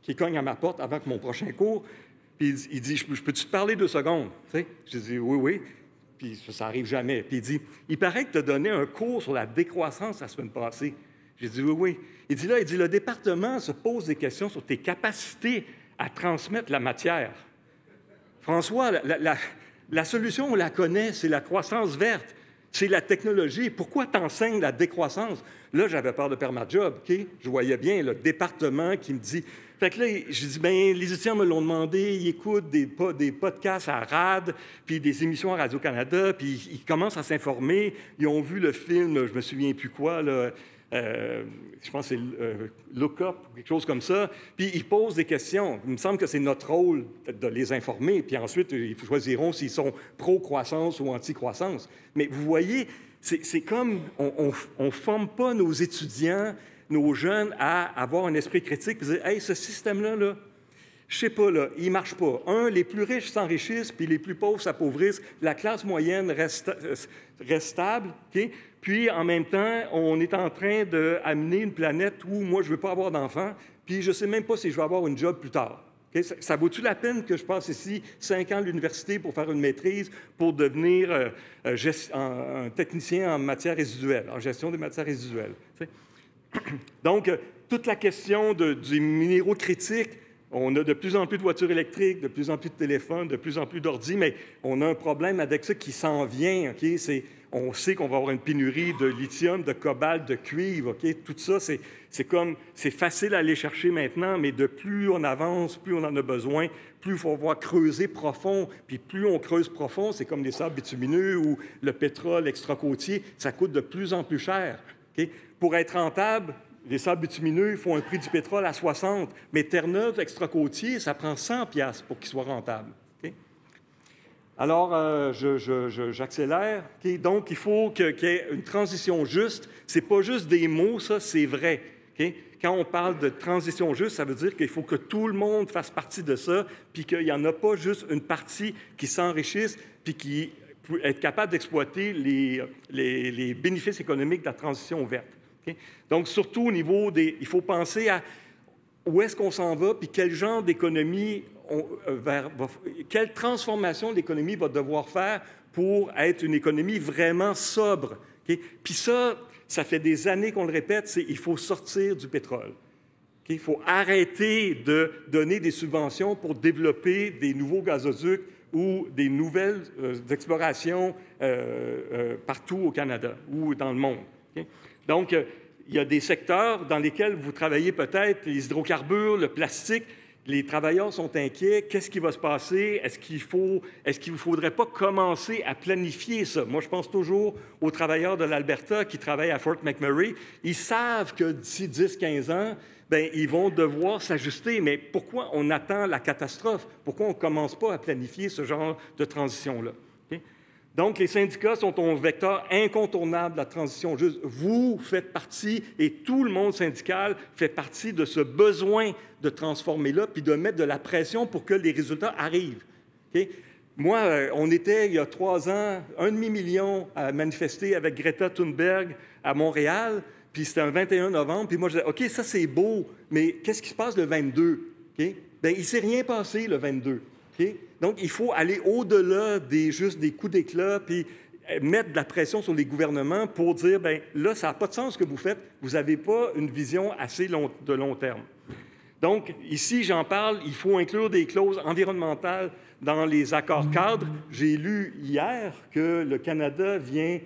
qui cogne à ma porte avant que mon prochain cours, puis il dit, je peux-tu te parler 2 secondes? Tu sais? Je dis, oui, oui. Puis ça n'arrive jamais. Puis il dit, il paraît que tu as donné un cours sur la décroissance la semaine passée. J'ai dit, oui, oui. Il dit, le département se pose des questions sur tes capacités à transmettre la matière. François, la solution, on la connaît, c'est la croissance verte, c'est la technologie. Pourquoi t'enseignes la décroissance? Là, j'avais peur de perdre ma job, OK? Je voyais bien le département qui me dit... Fait que là, j'ai dit, bien, les étudiants me l'ont demandé, ils écoutent des podcasts à RAD, puis des émissions à Radio-Canada, puis ils commencent à s'informer. Ils ont vu le film, je ne me souviens plus quoi, là, je pense que c'est Look Up, quelque chose comme ça, puis ils posent des questions. Il me semble que c'est notre rôle de les informer, puis ensuite, ils choisiront s'ils sont pro-croissance ou anti-croissance. Mais vous voyez, c'est comme, on ne forme pas nos étudiants, nos jeunes à avoir un esprit critique et dire, « Hey, ce système-là, là, je sais pas, là, il ne marche pas. Les plus riches s'enrichissent, puis les plus pauvres s'appauvrissent. La classe moyenne reste stable. Okay? Puis, en même temps, on est en train d'amener une planète où moi, je ne veux pas avoir d'enfants, puis je ne sais même pas si je vais avoir une job plus tard. Okay? Ça vaut-tu la peine que je passe ici 5 ans à l'université pour faire une maîtrise, pour devenir un technicien en matières résiduelles, en gestion des matières résiduelles? T'sais? Donc, toute la question des minéraux critiques, on a de plus en plus de voitures électriques, de plus en plus de téléphones, de plus en plus d'ordi, mais on a un problème avec ça qui s'en vient. Okay? On sait qu'on va avoir une pénurie de lithium, de cobalt, de cuivre. Okay? Tout ça, c'est facile à aller chercher maintenant, mais de plus on avance, plus on en a besoin, plus il faut voir creuser profond. Puis plus on creuse profond, c'est comme les sables bitumineux ou le pétrole extra-côtier, ça coûte de plus en plus cher. Okay? Pour être rentable, les sables bitumineux font un prix du pétrole à 60, mais Terre-Neuve, extra-côtier, ça prend 100 $ pour qu'il soit rentable. Okay? Alors, j'accélère. Okay? Donc, il faut qu'il y ait une transition juste. Ce n'est pas juste des mots, ça, c'est vrai. Okay? Okay? Quand on parle de transition juste, ça veut dire qu'il faut que tout le monde fasse partie de ça, puis qu'il n'y en a pas juste une partie qui s'enrichisse, puis qui est capable d'exploiter les bénéfices économiques de la transition verte. Okay? Donc, surtout au niveau des... Il faut penser à où est-ce qu'on s'en va, puis quel genre d'économie, quelle transformation l'économie va devoir faire pour être une économie vraiment sobre. Okay? Puis ça fait des années qu'on le répète, c'est il faut sortir du pétrole. Okay? Il faut arrêter de donner des subventions pour développer des nouveaux gazoducs ou des nouvelles explorations partout au Canada ou dans le monde. Okay? Donc, il y a des secteurs dans lesquels vous travaillez peut-être, les hydrocarbures, le plastique. Les travailleurs sont inquiets. Qu'est-ce qui va se passer? Est-ce qu'il ne faudrait pas commencer à planifier ça? Moi, je pense toujours aux travailleurs de l'Alberta qui travaillent à Fort McMurray. Ils savent que d'ici 10-15 ans, bien, ils vont devoir s'ajuster. Mais pourquoi on attend la catastrophe? Pourquoi on ne commence pas à planifier ce genre de transition-là? Okay? Donc, les syndicats sont un vecteur incontournable de la transition juste. Vous faites partie, et tout le monde syndical fait partie de ce besoin de transformer là, puis de mettre de la pression pour que les résultats arrivent. Okay? Moi, on était, il y a 3 ans, 1,5 million à manifester avec Greta Thunberg à Montréal, puis c'était un 21 novembre, puis moi, je disais, OK, ça, c'est beau, mais qu'est-ce qui se passe le 22? Okay? Bien, il ne s'est rien passé le 22. Okay? Donc, il faut aller au-delà juste des coups d'éclat, puis mettre de la pression sur les gouvernements pour dire, bien, là, ça n'a pas de sens ce que vous faites, vous n'avez pas une vision assez de long terme. Donc, ici, j'en parle, il faut inclure des clauses environnementales dans les accords cadres. J'ai lu hier que le Canada vient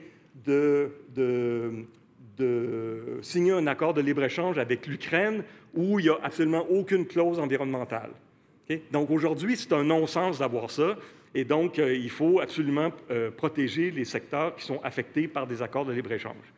de signer un accord de libre-échange avec l'Ukraine où il n'y a absolument aucune clause environnementale. Okay? Donc, aujourd'hui, c'est un non-sens d'avoir ça. Et donc, il faut absolument protéger les secteurs qui sont affectés par des accords de libre-échange.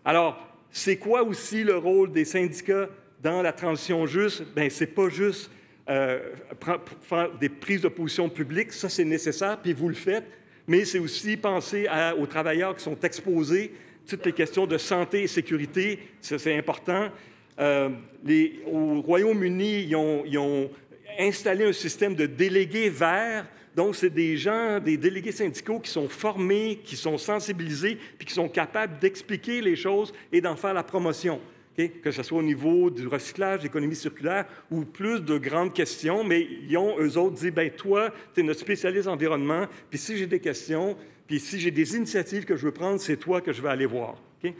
Alors, c'est quoi aussi le rôle des syndicats dans la transition juste? Bien, ce n'est pas juste faire des prises de position publiques, ça, c'est nécessaire, puis vous le faites, mais c'est aussi penser aux travailleurs qui sont exposés, toutes les questions de santé et sécurité, ça, c'est important. Au Royaume-Uni, ils ont installer un système de délégués verts. Donc, c'est des gens, des délégués syndicaux qui sont formés, qui sont sensibilisés, puis qui sont capables d'expliquer les choses et d'en faire la promotion. Okay? Que ce soit au niveau du recyclage, de l'économie circulaire ou plus de grandes questions, mais eux autres, dit, bien, toi, tu es notre spécialiste environnement, puis si j'ai des questions, puis si j'ai des initiatives que je veux prendre, c'est toi que je vais aller voir. Okay?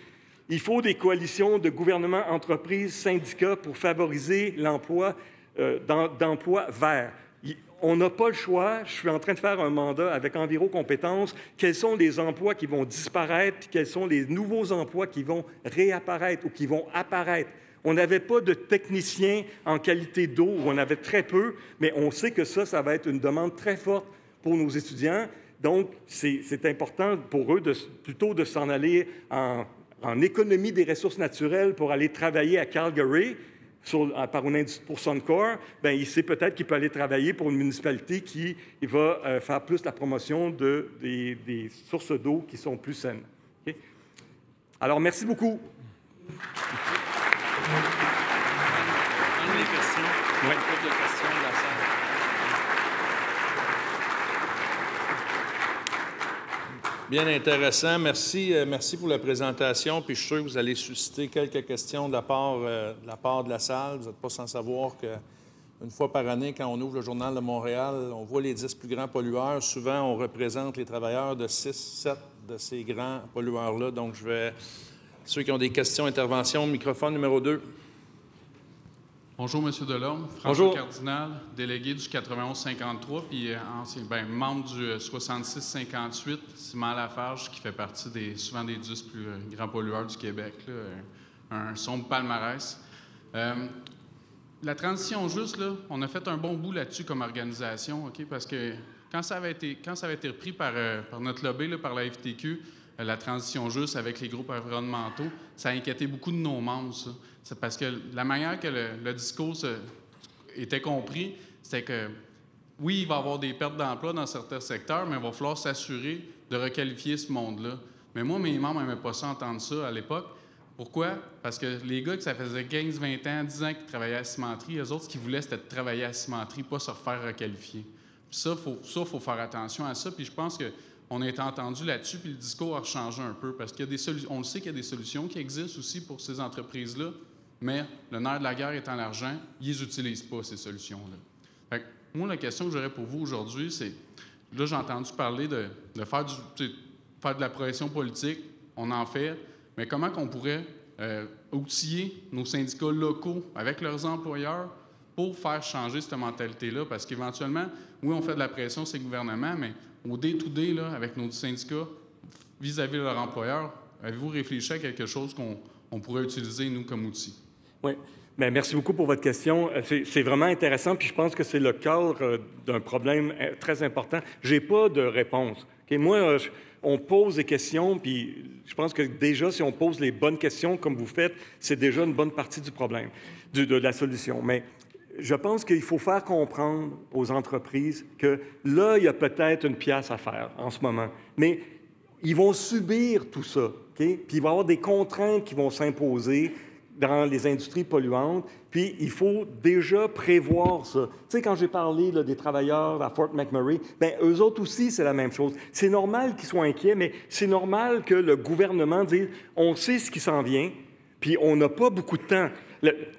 Il faut des coalitions de gouvernements, entreprises, syndicats pour favoriser l'emploi d'emplois verts. On n'a pas le choix. Je suis en train de faire un mandat avec Enviro Compétences. Quels sont les emplois qui vont disparaître, puis quels sont les nouveaux emplois qui vont réapparaître ou qui vont apparaître? On n'avait pas de techniciens en qualité d'eau, ou on avait très peu, mais on sait que ça va être une demande très forte pour nos étudiants. Donc, c'est important pour eux plutôt de s'en aller en économie des ressources naturelles pour aller travailler à Calgary, par une industrie pour Suncor, bien, il sait peut-être qu'il peut aller travailler pour une municipalité qui va faire plus la promotion des sources d'eau qui sont plus saines. Okay? Alors, merci beaucoup. Les questions. Oui. Un peu de questions de la salle. Bien intéressant. Merci pour la présentation. Puis je suis sûr que vous allez susciter quelques questions de la part de la salle. Vous n'êtes pas sans savoir qu'une fois par année, quand on ouvre le Journal de Montréal, on voit les 10 plus grands pollueurs. Souvent, on représente les travailleurs de 6, 7 de ces grands pollueurs-là. Donc, ceux qui ont des questions, interventions, microphone numéro 2. Bonjour, M. Delorme. François Cardinal, délégué du 91-53, puis membre du 66-58, Ciment Lafarge, qui fait partie souvent des 10 plus grands pollueurs du Québec. Là, un sombre palmarès. La transition juste, là, on a fait un bon bout là-dessus comme organisation, OK? Parce que quand ça avait été repris par notre lobby, là, par la FTQ, la transition juste avec les groupes environnementaux, ça a inquiété beaucoup de nos membres, ça. C'est parce que la manière que le discours était compris, c'était que, oui, il va y avoir des pertes d'emploi dans certains secteurs, mais il va falloir s'assurer de requalifier ce monde-là. Mais moi, mes membres n'aimaient pas ça, entendre ça à l'époque. Pourquoi? Parce que les gars que ça faisait 15, 20 ans, 10 ans qu'ils travaillaient à la cimenterie, eux autres, ce qu'ils voulaient, c'était de travailler à la cimenterie, pas se refaire requalifier. Puis ça, faut faire attention à ça. Puis je pense qu'on a été entendu là-dessus, puis le discours a changé un peu, parce qu'il y a on le sait qu'il y a des solutions qui existent aussi pour ces entreprises-là, mais le nerf de la guerre étant l'argent, ils les utilisent pas, ces solutions-là. Fait que, moi, la question que j'aurais pour vous aujourd'hui, c'est, là, j'ai entendu parler de faire de la pression politique, on en fait, mais comment qu'on pourrait outiller nos syndicats locaux avec leurs employeurs pour faire changer cette mentalité-là? Parce qu'éventuellement, oui, on fait de la pression, c'est le gouvernement, mais au day-to-day, là, avec nos syndicats vis-à-vis de leurs employeurs, avez-vous réfléchi à quelque chose qu'on pourrait utiliser, nous, comme outil? Oui. Bien, merci beaucoup pour votre question. C'est vraiment intéressant, puis je pense que c'est le cœur d'un problème très important. Je n'ai pas de réponse. Okay? Moi, on pose des questions, puis je pense que déjà, si on pose les bonnes questions comme vous faites, c'est déjà une bonne partie du problème, de la solution. Mais je pense qu'il faut faire comprendre aux entreprises que là, il y a peut-être une pièce à faire en ce moment, mais ils vont subir tout ça, okay? Puis il va y avoir des contraintes qui vont s'imposer dans les industries polluantes, puis il faut déjà prévoir ça. Tu sais, quand j'ai parlé là, des travailleurs à Fort McMurray, bien, eux autres aussi, c'est la même chose. C'est normal qu'ils soient inquiets, mais c'est normal que le gouvernement dise « on sait ce qui s'en vient, puis on n'a pas beaucoup de temps ».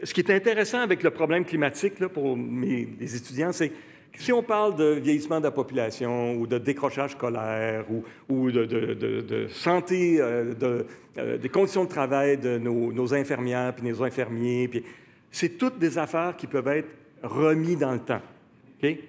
Ce qui est intéressant avec le problème climatique là, pour les étudiants, c'est si on parle de vieillissement de la population ou de décrochage scolaire ou de santé, des conditions de travail de nos infirmières puis nos infirmiers, puis c'est toutes des affaires qui peuvent être remises dans le temps. Okay?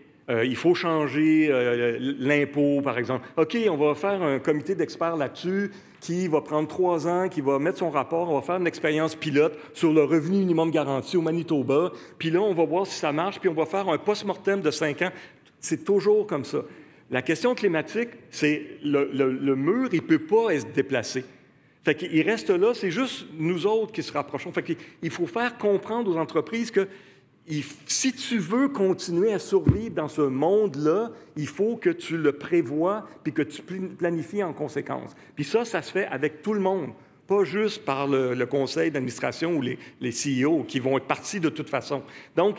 Il faut changer l'impôt, par exemple. OK, on va faire un comité d'experts là-dessus qui va prendre 3 ans, qui va mettre son rapport, on va faire une expérience pilote sur le revenu minimum garanti au Manitoba, puis là, on va voir si ça marche, puis on va faire un post-mortem de 5 ans. C'est toujours comme ça. La question climatique, c'est le mur, il ne peut pas se déplacer. Fait qu'il reste là, c'est juste nous autres qui se rapprochons. Fait qu'il faut faire comprendre aux entreprises que si tu veux continuer à survivre dans ce monde-là, il faut que tu le prévois puis que tu planifies en conséquence. Puis ça se fait avec tout le monde, pas juste par le conseil d'administration ou les CEO qui vont être partis de toute façon. Donc,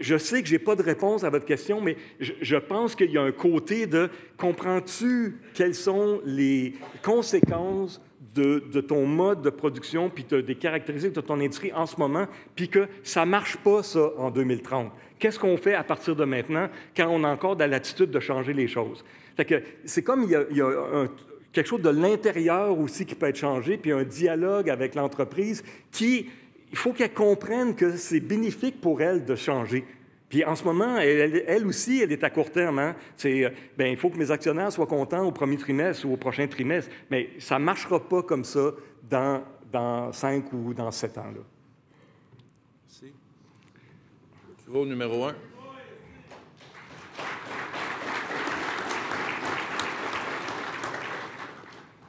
je sais que je n'ai pas de réponse à votre question, mais je pense qu'il y a un côté de « comprends-tu quelles sont les conséquences de ton mode de production, puis des caractéristiques de ton industrie en ce moment, puis que ça ne marche pas, ça, en 2030. Qu'est-ce qu'on fait à partir de maintenant quand on a encore de la latitude de changer les choses? Fait que c'est comme il y a quelque chose de l'intérieur aussi qui peut être changé, puis un dialogue avec l'entreprise il faut qu'elle comprenne que c'est bénéfique pour elle de changer. Puis en ce moment, elle aussi, elle est à court terme. Hein? Il faut que mes actionnaires soient contents au premier trimestre ou au prochain trimestre. Mais ça ne marchera pas comme ça dans 5 ou dans 7 ans. Là. Merci. Tu vas au numéro 1.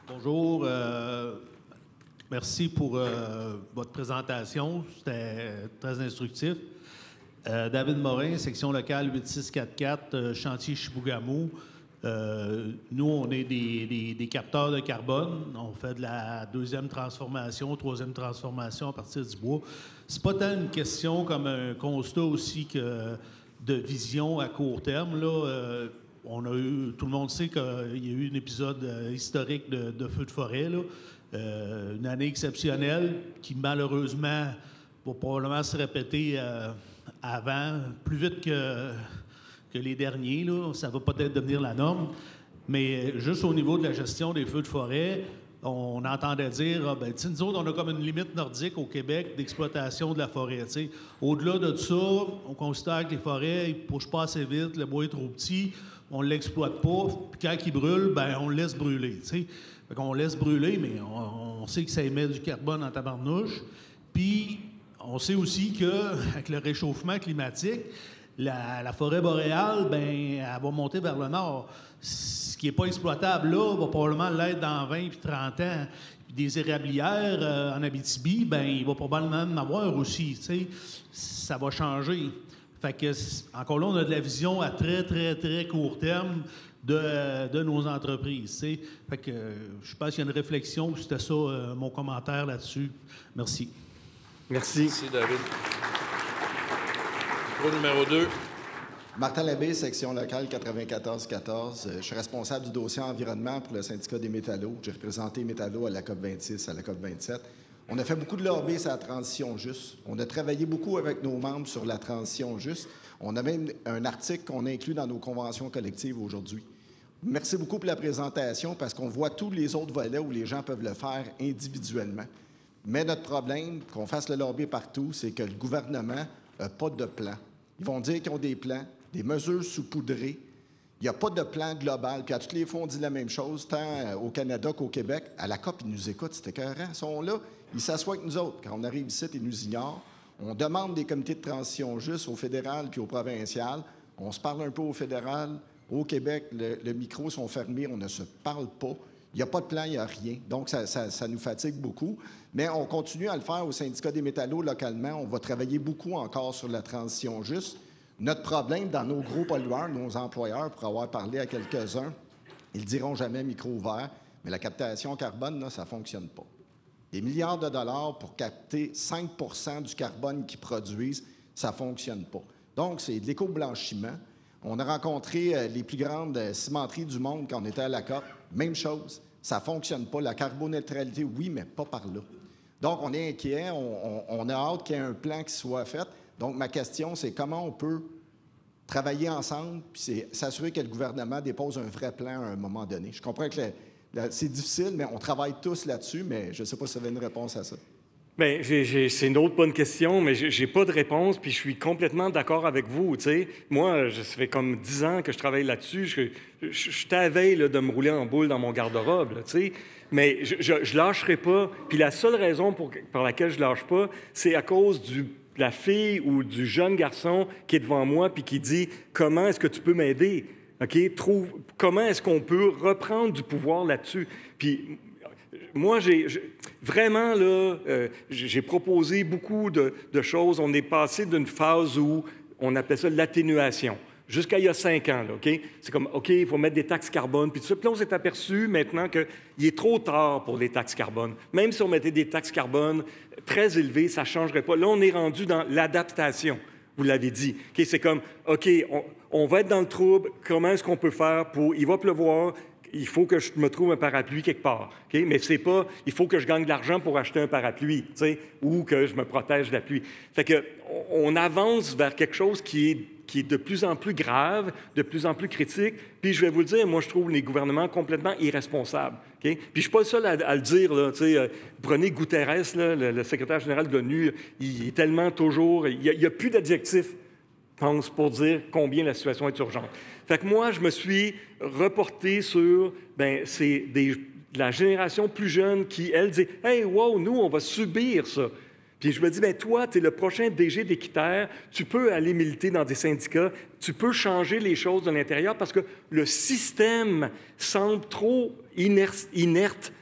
Bonjour. Merci pour votre présentation. C'était très instructif. David Morin, section locale 8644, chantier Chibougamau. Nous, on est des capteurs de carbone. On fait de la 2e transformation, 3e transformation à partir du bois. C'est pas tant une question comme un constat aussi que de vision à court terme. Là, tout le monde sait qu'il y a eu un épisode historique de feu de forêt, là. Une année exceptionnelle qui, malheureusement, va probablement se répéter avant, plus vite que les derniers. Là. Ça va peut-être devenir la norme. Mais juste au niveau de la gestion des feux de forêt, on entendait dire, nous autres, on a comme une limite nordique au Québec d'exploitation de la forêt. T'sais. Au-delà de ça, on considère que les forêts ne poussent pas assez vite, le bois est trop petit, on ne l'exploite pas. Puis quand il brûle, on le laisse brûler. T'sais. Fait qu'on laisse brûler, mais on sait que ça émet du carbone en tabarnouche. Puis, on sait aussi qu'avec le réchauffement climatique, la forêt boréale, elle va monter vers le nord. Ce qui n'est pas exploitable là va probablement l'être dans 20 et 30 ans. Puis des érablières en Abitibi, il va probablement en avoir aussi. T'sais. Ça va changer. Fait que, encore là, on a de la vision à très, très, très court terme de nos entreprises. T'sais. Fait que je pense qu'il y a une réflexion. C'était ça, mon commentaire là-dessus. Merci. Merci. Merci, David. Micro numéro 2. Martin Labbé, section locale 94-14. Je suis responsable du dossier environnement pour le syndicat des métallos. J'ai représenté Métallo à la COP26, à la COP27. On a fait beaucoup de lobby sur la transition juste. On a travaillé beaucoup avec nos membres sur la transition juste. On a même un article qu'on inclut dans nos conventions collectives aujourd'hui. Merci beaucoup pour la présentation parce qu'on voit tous les autres volets où les gens peuvent le faire individuellement. Mais notre problème, qu'on fasse le lobby partout, c'est que le gouvernement n'a pas de plan. Ils vont dire qu'ils ont des plans, des mesures saupoudrées. Il n'y a pas de plan global. Puis à toutes les fois, on dit la même chose, tant au Canada qu'au Québec. À la COP, ils nous écoutent, c'était écœurant. Ils sont là, ils s'assoient avec nous autres. Quand on arrive ici, ils nous ignorent. On demande des comités de transition juste au fédéral puis au provincial. On se parle un peu au fédéral. Au Québec, le micro sont fermés, on ne se parle pas. Il n'y a pas de plan, il n'y a rien. Donc, ça nous fatigue beaucoup. Mais on continue à le faire au syndicat des métallos localement. On va travailler beaucoup encore sur la transition juste. Notre problème dans nos gros pollueurs, nos employeurs, pour avoir parlé à quelques-uns, ils ne diront jamais micro ouvert, mais la captation carbone, là, ça ne fonctionne pas. Des milliards de dollars pour capter 5 % du carbone qu'ils produisent, ça ne fonctionne pas. Donc, c'est de l'éco-blanchiment. On a rencontré les plus grandes cimenteries du monde quand on était à la COP. Même chose, ça ne fonctionne pas. La carboneutralité, oui, mais pas par là. Donc, on est inquiet. On a hâte qu'il y ait un plan qui soit fait. Donc, ma question, c'est comment on peut travailler ensemble puis s'assurer que le gouvernement dépose un vrai plan à un moment donné. Je comprends que c'est difficile, mais on travaille tous là-dessus, mais je ne sais pas si vous avez une réponse à ça. Bien, c'est une autre bonne question, mais j'ai pas de réponse, puis je suis complètement d'accord avec vous, tu sais. Moi, ça fait comme 10 ans que je travaille là-dessus. Je suis à la veille là, de me rouler en boule dans mon garde-robe, tu sais. Mais je lâcherai pas. Puis la seule raison pour laquelle je lâche pas, c'est à cause de la fille ou du jeune garçon qui est devant moi puis qui dit « Comment est-ce que tu peux m'aider? » OK? Comment est-ce qu'on peut reprendre du pouvoir là-dessus? Puis moi, vraiment, là, j'ai proposé beaucoup de choses. On est passé d'une phase où on appelait ça l'atténuation. Jusqu'à il y a 5 ans, là, OK? C'est comme, OK, il faut mettre des taxes carbone, puis tout ça. Puis là, on s'est aperçu maintenant qu'il est trop tard pour les taxes carbone. Même si on mettait des taxes carbone très élevées, ça ne changerait pas. Là, on est rendu dans l'adaptation, vous l'avez dit. OK? C'est comme, OK, on va être dans le trouble. Comment est-ce qu'on peut faire pour... Il va pleuvoir. Il faut que je me trouve un parapluie quelque part. Okay? Mais c'est pas, il faut que je gagne de l'argent pour acheter un parapluie, ou que je me protège de la pluie. Fait que, on avance vers quelque chose qui est de plus en plus grave, de plus en plus critique. Puis je vais vous le dire, moi, je trouve les gouvernements complètement irresponsables. Okay? Puis je ne suis pas le seul à le dire. Là, prenez Guterres, là, le secrétaire général de l'ONU, il est tellement toujours... Il n'y a plus d'adjectifs, je pense, pour dire combien la situation est urgente. Fait que moi, je me suis reporté sur, c'est la génération plus jeune qui, elle, dit « Hey, wow, nous, on va subir ça. » Puis je me dis, toi, tu es le prochain DG d'Équiterre, tu peux aller militer dans des syndicats, tu peux changer les choses de l'intérieur parce que le système semble trop inerte,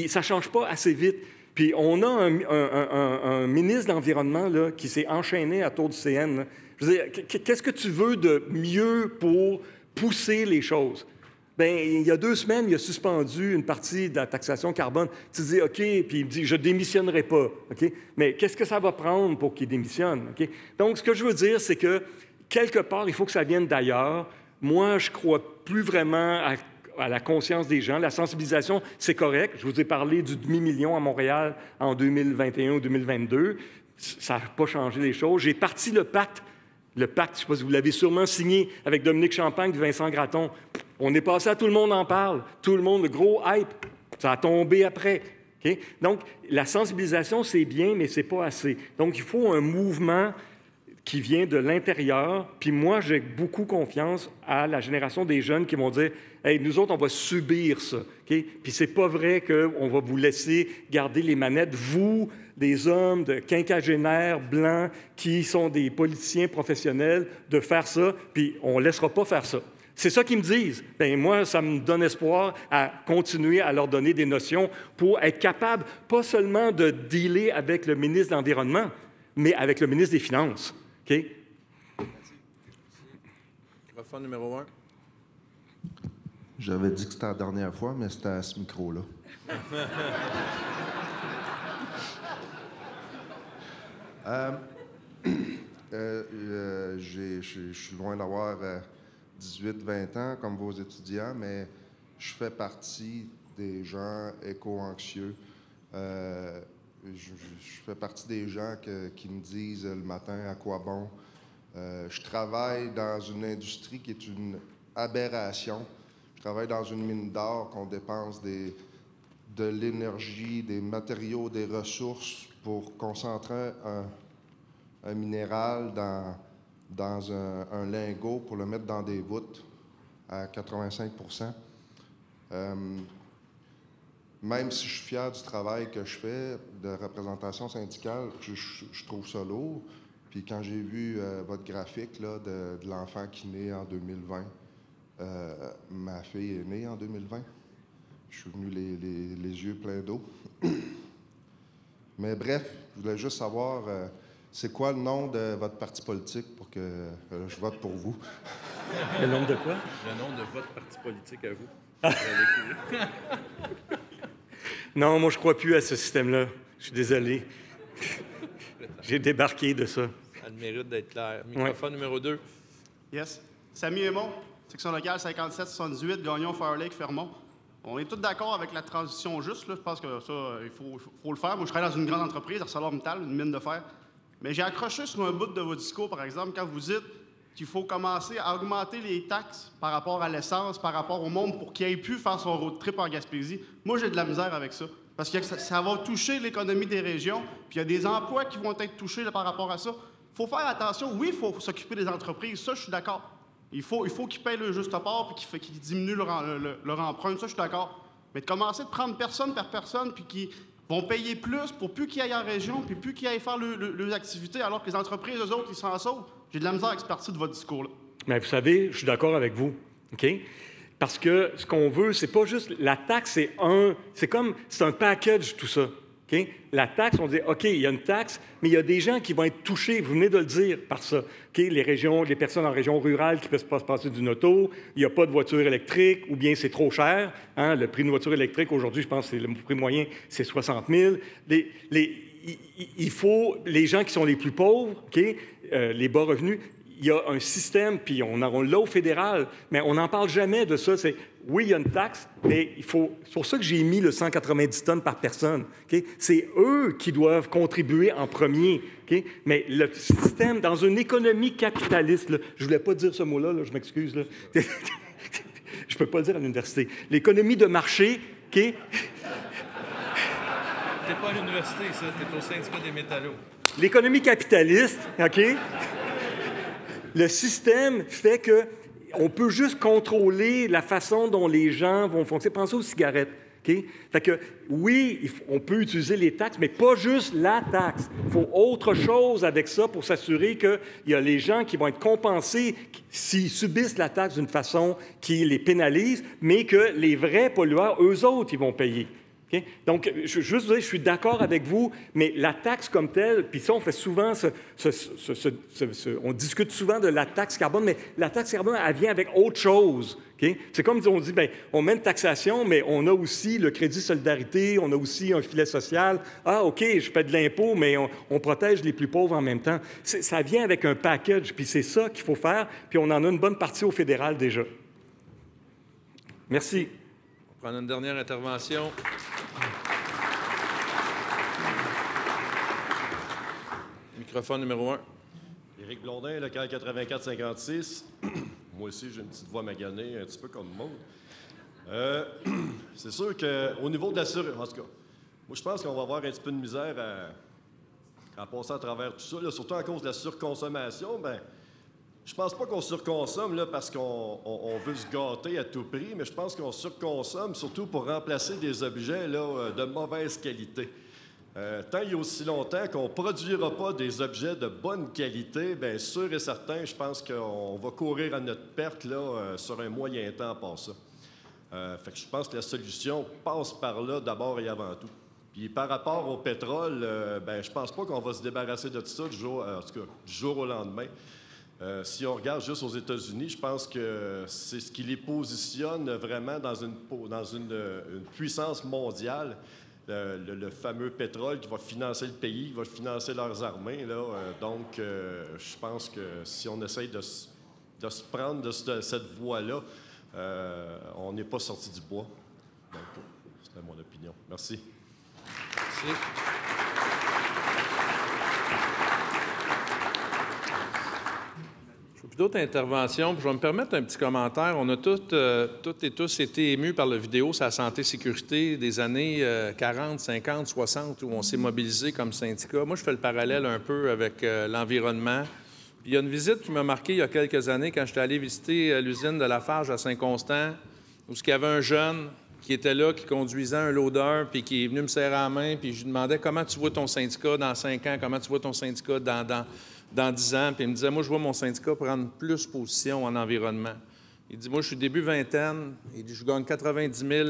ça ne change pas assez vite. Puis on a un ministre de l'Environnement là, qui s'est enchaîné à tour du CN. Là. Je veux dire, qu'est-ce que tu veux de mieux pour pousser les choses? Bien, il y a 2 semaines, il a suspendu une partie de la taxation carbone. Tu dis, OK, puis il me dit, je ne démissionnerai pas. OK? Mais qu'est-ce que ça va prendre pour qu'il démissionne? OK? Donc, ce que je veux dire, c'est que, quelque part, il faut que ça vienne d'ailleurs. Moi, je ne crois plus vraiment à la conscience des gens. La sensibilisation, c'est correct. Je vous ai parlé du demi-million à Montréal en 2021 ou 2022. Ça n'a pas changé les choses. J'ai parti le pacte. Le pacte, je ne sais pas si vous l'avez sûrement signé avec Dominique Champagne et Vincent Gratton. On est passé à tout le monde en parle. Tout le monde, le gros hype. Ça a tombé après. Okay? Donc, la sensibilisation, c'est bien, mais ce n'est pas assez. Donc, il faut un mouvement qui vient de l'intérieur. Puis moi, j'ai beaucoup confiance à la génération des jeunes qui vont dire « Hey, nous autres, on va subir ça. Okay? » Puis c'est pas vrai qu'on va vous laisser garder les manettes, vous, des hommes de quinquagénaires blancs qui sont des politiciens professionnels, de faire ça, puis on ne laissera pas faire ça. C'est ça qu'ils me disent. Bien, moi, ça me donne espoir à continuer à leur donner des notions pour être capable, pas seulement de dealer avec le ministre de l'Environnement, mais avec le ministre des Finances. OK? Merci. Microphone numéro 1. J'avais dit que c'était la dernière fois, mais c'était à ce micro-là. Je suis loin d'avoir 18-20 ans comme vos étudiants, mais je fais partie des gens éco-anxieux. Je fais partie des gens qui me disent le matin à quoi bon. Je travaille dans une industrie qui est une aberration. Je travaille dans une mine d'or qu'on dépense de l'énergie, des matériaux, des ressources pour concentrer un minéral dans un lingot pour le mettre dans des voûtes à 85 %. Même si je suis fier du travail que je fais de représentation syndicale, je trouve ça lourd. Puis quand j'ai vu votre graphique là, de l'enfant qui naît en 2020, ma fille est née en 2020. Je suis venu les yeux pleins d'eau. Mais bref, je voulais juste savoir, c'est quoi le nom de votre parti politique pour que je vote pour vous? Le nom de quoi? Le nom de votre parti politique à vous. Non, moi, je ne crois plus à ce système-là. Je suis désolé. J'ai débarqué de ça. Ça a le mérite d'être clair. Microphone numéro 2. Yes. Samy Aymon, section locale 57-78, Gagnon, Fire Lake, Fermont. On est tous d'accord avec la transition juste. Là. Je pense que ça, il faut le faire. Moi, je travaille dans une grande entreprise, ArcelorMittal, une mine de fer. Mais j'ai accroché sur un bout de votre discours, par exemple, quand vous dites qu'il faut commencer à augmenter les taxes par rapport à l'essence, par rapport au monde, pour qu'il ait pu faire son road trip en Gaspésie. Moi, j'ai de la misère avec ça. Parce que ça va toucher l'économie des régions, puis il y a des emplois qui vont être touchés là, par rapport à ça. Il faut faire attention. Oui, il faut s'occuper des entreprises. Ça, je suis d'accord. Il faut qu'ils payent le juste part puis qu'ils diminuent leur empreinte. Ça, je suis d'accord. Mais de commencer de prendre personne par personne puis qui vont payer plus pour plus qu'ils aillent en région puis plus qu'ils aillent faire leurs activités alors que les entreprises, eux autres, ils s'en sauvent. J'ai de la misère avec cette partie de votre discours-là. Mais vous savez, je suis d'accord avec vous. OK? Parce que ce qu'on veut, c'est pas juste la taxe, c'est un package, tout ça. Okay? La taxe, on dit, OK, il y a une taxe, mais il y a des gens qui vont être touchés, vous venez de le dire, par ça. Okay? Les personnes en région rurale qui ne peuvent pas se passer d'une auto, il n'y a pas de voiture électrique, ou bien c'est trop cher. Hein? Le prix d'une voiture électrique, aujourd'hui, je pense que le prix moyen, c'est 60 000. Il faut, les gens qui sont les plus pauvres, okay? Les bas revenus, il y a un système, puis on l'a au fédéral, mais on n'en parle jamais de ça. Oui, il y a une taxe, mais c'est pour ça que j'ai mis le 190 tonnes par personne. Okay? C'est eux qui doivent contribuer en premier. Okay? Mais le système, dans une économie capitaliste, là, je ne voulais pas dire ce mot-là, là, je m'excuse. Là. Je ne peux pas le dire à l'université. L'économie de marché, OK? T'es pas à l'université, ça. T'es au syndicat des métallos. L'économie capitaliste, OK? Le système fait qu'on peut juste contrôler la façon dont les gens vont fonctionner. Pensez aux cigarettes. Okay? Fait que, oui, on peut utiliser les taxes, mais pas juste la taxe. Il faut autre chose avec ça pour s'assurer qu'il y a les gens qui vont être compensés s'ils subissent la taxe d'une façon qui les pénalise, mais que les vrais pollueurs, eux autres, ils vont payer. Okay? Donc, juste dire, je suis d'accord avec vous, mais la taxe comme telle, puis ça, on fait souvent, on discute souvent de la taxe carbone, mais la taxe carbone, elle vient avec autre chose. Okay? C'est comme on dit, bien, on met une taxation, mais on a aussi le crédit solidarité, on a aussi un filet social. Ah, OK, je paie de l'impôt, mais on protège les plus pauvres en même temps. Ça vient avec un package, puis c'est ça qu'il faut faire, puis on en a une bonne partie au fédéral déjà. Merci. On prend une dernière intervention. Microphone numéro 1. Éric Blondin, local 84-56. Moi aussi, j'ai une petite voix maganée, un petit peu comme Maud. C'est sûr qu'au niveau de l'assurance, en tout cas, moi, je pense qu'on va avoir un petit peu de misère à passer à travers tout ça, là, surtout à cause de la surconsommation. Bien, je pense pas qu'on surconsomme là, parce qu'on veut se gâter à tout prix, mais je pense qu'on surconsomme surtout pour remplacer des objets là, de mauvaise qualité. Tant il y a aussi longtemps qu'on ne produira pas des objets de bonne qualité, bien sûr et certain, je pense qu'on va courir à notre perte là, sur un moyen temps par ça. Fait que je pense que la solution passe par là d'abord et avant tout. Puis par rapport au pétrole, ben je pense pas qu'on va se débarrasser de tout ça du jour au lendemain. Si on regarde juste aux États-Unis, je pense que c'est ce qui les positionne vraiment dans une puissance mondiale. Le fameux pétrole qui va financer le pays, qui va financer leurs armées. Là. Donc, je pense que si on essaye de se prendre de cette voie-là, on n'est pas sorti du bois. Donc, c'était mon opinion. Merci. Merci. D'autres interventions, puis je vais me permettre un petit commentaire. On a toutes et tous été émus par la vidéo sur la santé-sécurité des années 40, 50, 60, où on s'est mobilisé comme syndicat. Moi, je fais le parallèle un peu avec l'environnement. Puis il y a une visite qui m'a marqué il y a quelques années quand j'étais allé visiter l'usine de Lafarge à Saint-Constant, où il y avait un jeune qui était là, qui conduisait un loader, puis qui est venu me serrer la main, puis je lui demandais comment tu vois ton syndicat dans 5 ans, comment tu vois ton syndicat dans 10 ans, puis il me disait, moi, je vois mon syndicat prendre plus position en environnement. Il dit, moi, je suis début vingtaine, il dit, je gagne 90 000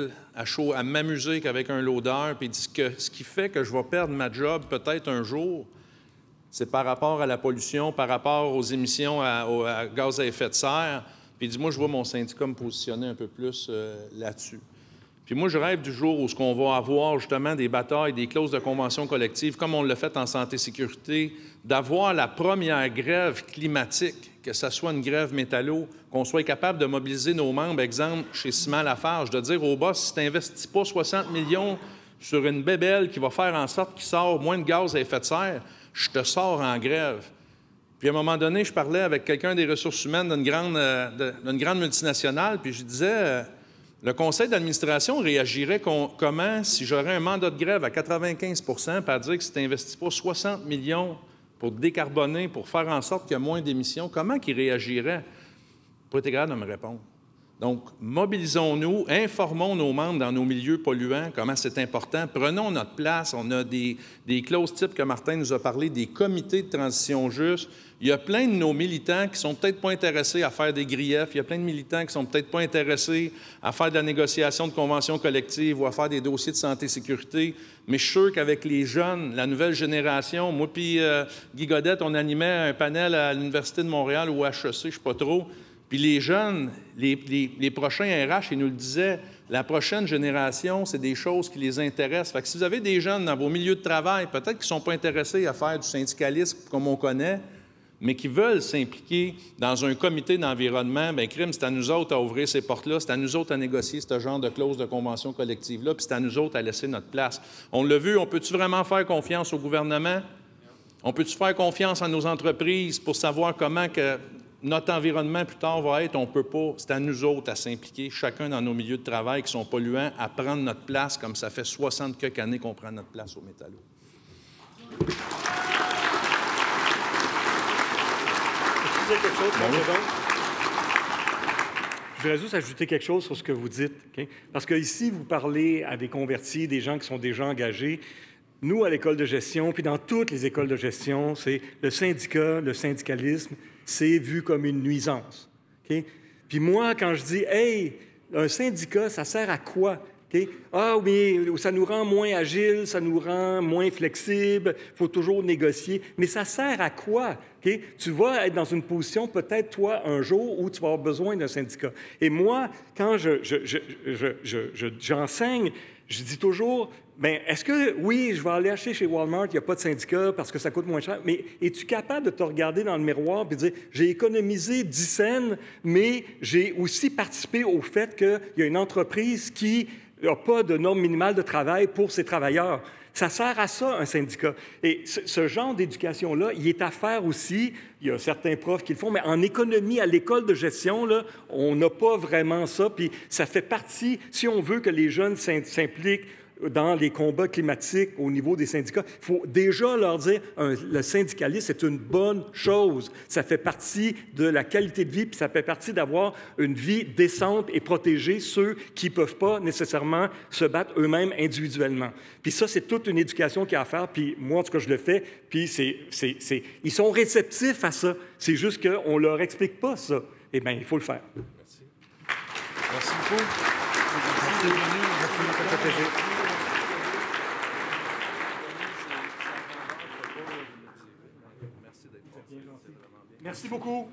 à m'amuser qu'avec un loader, puis il dit, ce qui fait que je vais perdre ma job peut-être un jour, c'est par rapport à la pollution, par rapport aux émissions à gaz à effet de serre, puis il dit, moi, je vois mon syndicat me positionner un peu plus là-dessus. Puis moi, je rêve du jour où on va avoir justement des batailles, des clauses de convention collective, comme on l'a fait en santé-sécurité, d'avoir la première grève climatique, que ce soit une grève métallo, qu'on soit capable de mobiliser nos membres, exemple, chez Ciment Lafarge, de dire au boss, si tu n'investis pas 60 millions sur une bébelle qui va faire en sorte qu'il sort moins de gaz à effet de serre, je te sors en grève. Puis à un moment donné, je parlais avec quelqu'un des ressources humaines d'une grande multinationale, puis je disais... Le conseil d'administration réagirait comment si j'aurais un mandat de grève à 95 % par dire que si tu n'investis pas 60 millions pour décarboner, pour faire en sorte qu'il y a moins d'émissions, comment qu'il réagirait? Pas été capable de me répondre. Donc, mobilisons-nous, informons nos membres dans nos milieux polluants, comment c'est important, prenons notre place. On a des clauses types que Martin nous a parlé, des comités de transition juste. Il y a plein de nos militants qui sont peut-être pas intéressés à faire des griefs. Il y a plein de militants qui sont peut-être pas intéressés à faire de la négociation de conventions collectives ou à faire des dossiers de santé-sécurité. Mais je suis sûr qu'avec les jeunes, la nouvelle génération, moi puis Guy Godette, on animait un panel à l'Université de Montréal ou à HEC, je ne sais pas trop. Puis les jeunes, les prochains RH, ils nous le disaient, la prochaine génération, c'est des choses qui les intéressent. Fait que si vous avez des jeunes dans vos milieux de travail, peut-être qu'ils ne sont pas intéressés à faire du syndicalisme comme on connaît, mais qui veulent s'impliquer dans un comité d'environnement, bien, crime, c'est à nous autres à ouvrir ces portes-là, c'est à nous autres à négocier ce genre de clause de convention collective-là, puis c'est à nous autres à laisser notre place. On l'a vu, on peut-tu vraiment faire confiance au gouvernement? On peut-tu faire confiance à nos entreprises pour savoir comment que notre environnement plus tard va être? On ne peut pas. C'est à nous autres à s'impliquer, chacun dans nos milieux de travail qui sont polluants, à prendre notre place, comme ça fait 60 quelques années qu'on prend notre place au métallo. Quelque chose, je voudrais juste ajouter quelque chose sur ce que vous dites. Okay? Parce que ici, vous parlez à des convertis, des gens qui sont déjà engagés. Nous, à l'école de gestion, puis dans toutes les écoles de gestion, c'est le syndicat, le syndicalisme, c'est vu comme une nuisance. Okay? Puis moi, quand je dis « Hey, un syndicat, ça sert à quoi? » Okay? Ah oui, ça nous rend moins agiles, ça nous rend moins flexibles, il faut toujours négocier. Mais ça sert à quoi? Okay? Tu vas être dans une position, peut-être, toi, un jour, où tu vas avoir besoin d'un syndicat. Et moi, quand j'enseigne, je dis toujours, bien, est-ce que, oui, je vais aller acheter chez Walmart, il n'y a pas de syndicat parce que ça coûte moins cher, mais es-tu capable de te regarder dans le miroir et de dire, j'ai économisé 10 cents, mais j'ai aussi participé au fait qu'il y a une entreprise qui n'a pas de normes minimales de travail pour ses travailleurs. Ça sert à ça, un syndicat. Et ce genre d'éducation-là, il est à faire aussi. Il y a certains profs qui le font, mais en économie, à l'école de gestion, là, on n'a pas vraiment ça. Puis ça fait partie, si on veut que les jeunes s'impliquent dans les combats climatiques au niveau des syndicats, il faut déjà leur dire le syndicalisme, c'est une bonne chose. Ça fait partie de la qualité de vie, puis ça fait partie d'avoir une vie décente et protéger ceux qui ne peuvent pas nécessairement se battre eux-mêmes individuellement. Puis ça, c'est toute une éducation qu'il y a à faire, puis moi, en tout cas, je le fais, puis ils sont réceptifs à ça. C'est juste qu'on ne leur explique pas ça. Eh bien, il faut le faire. Merci. Merci beaucoup. Merci. Merci beaucoup.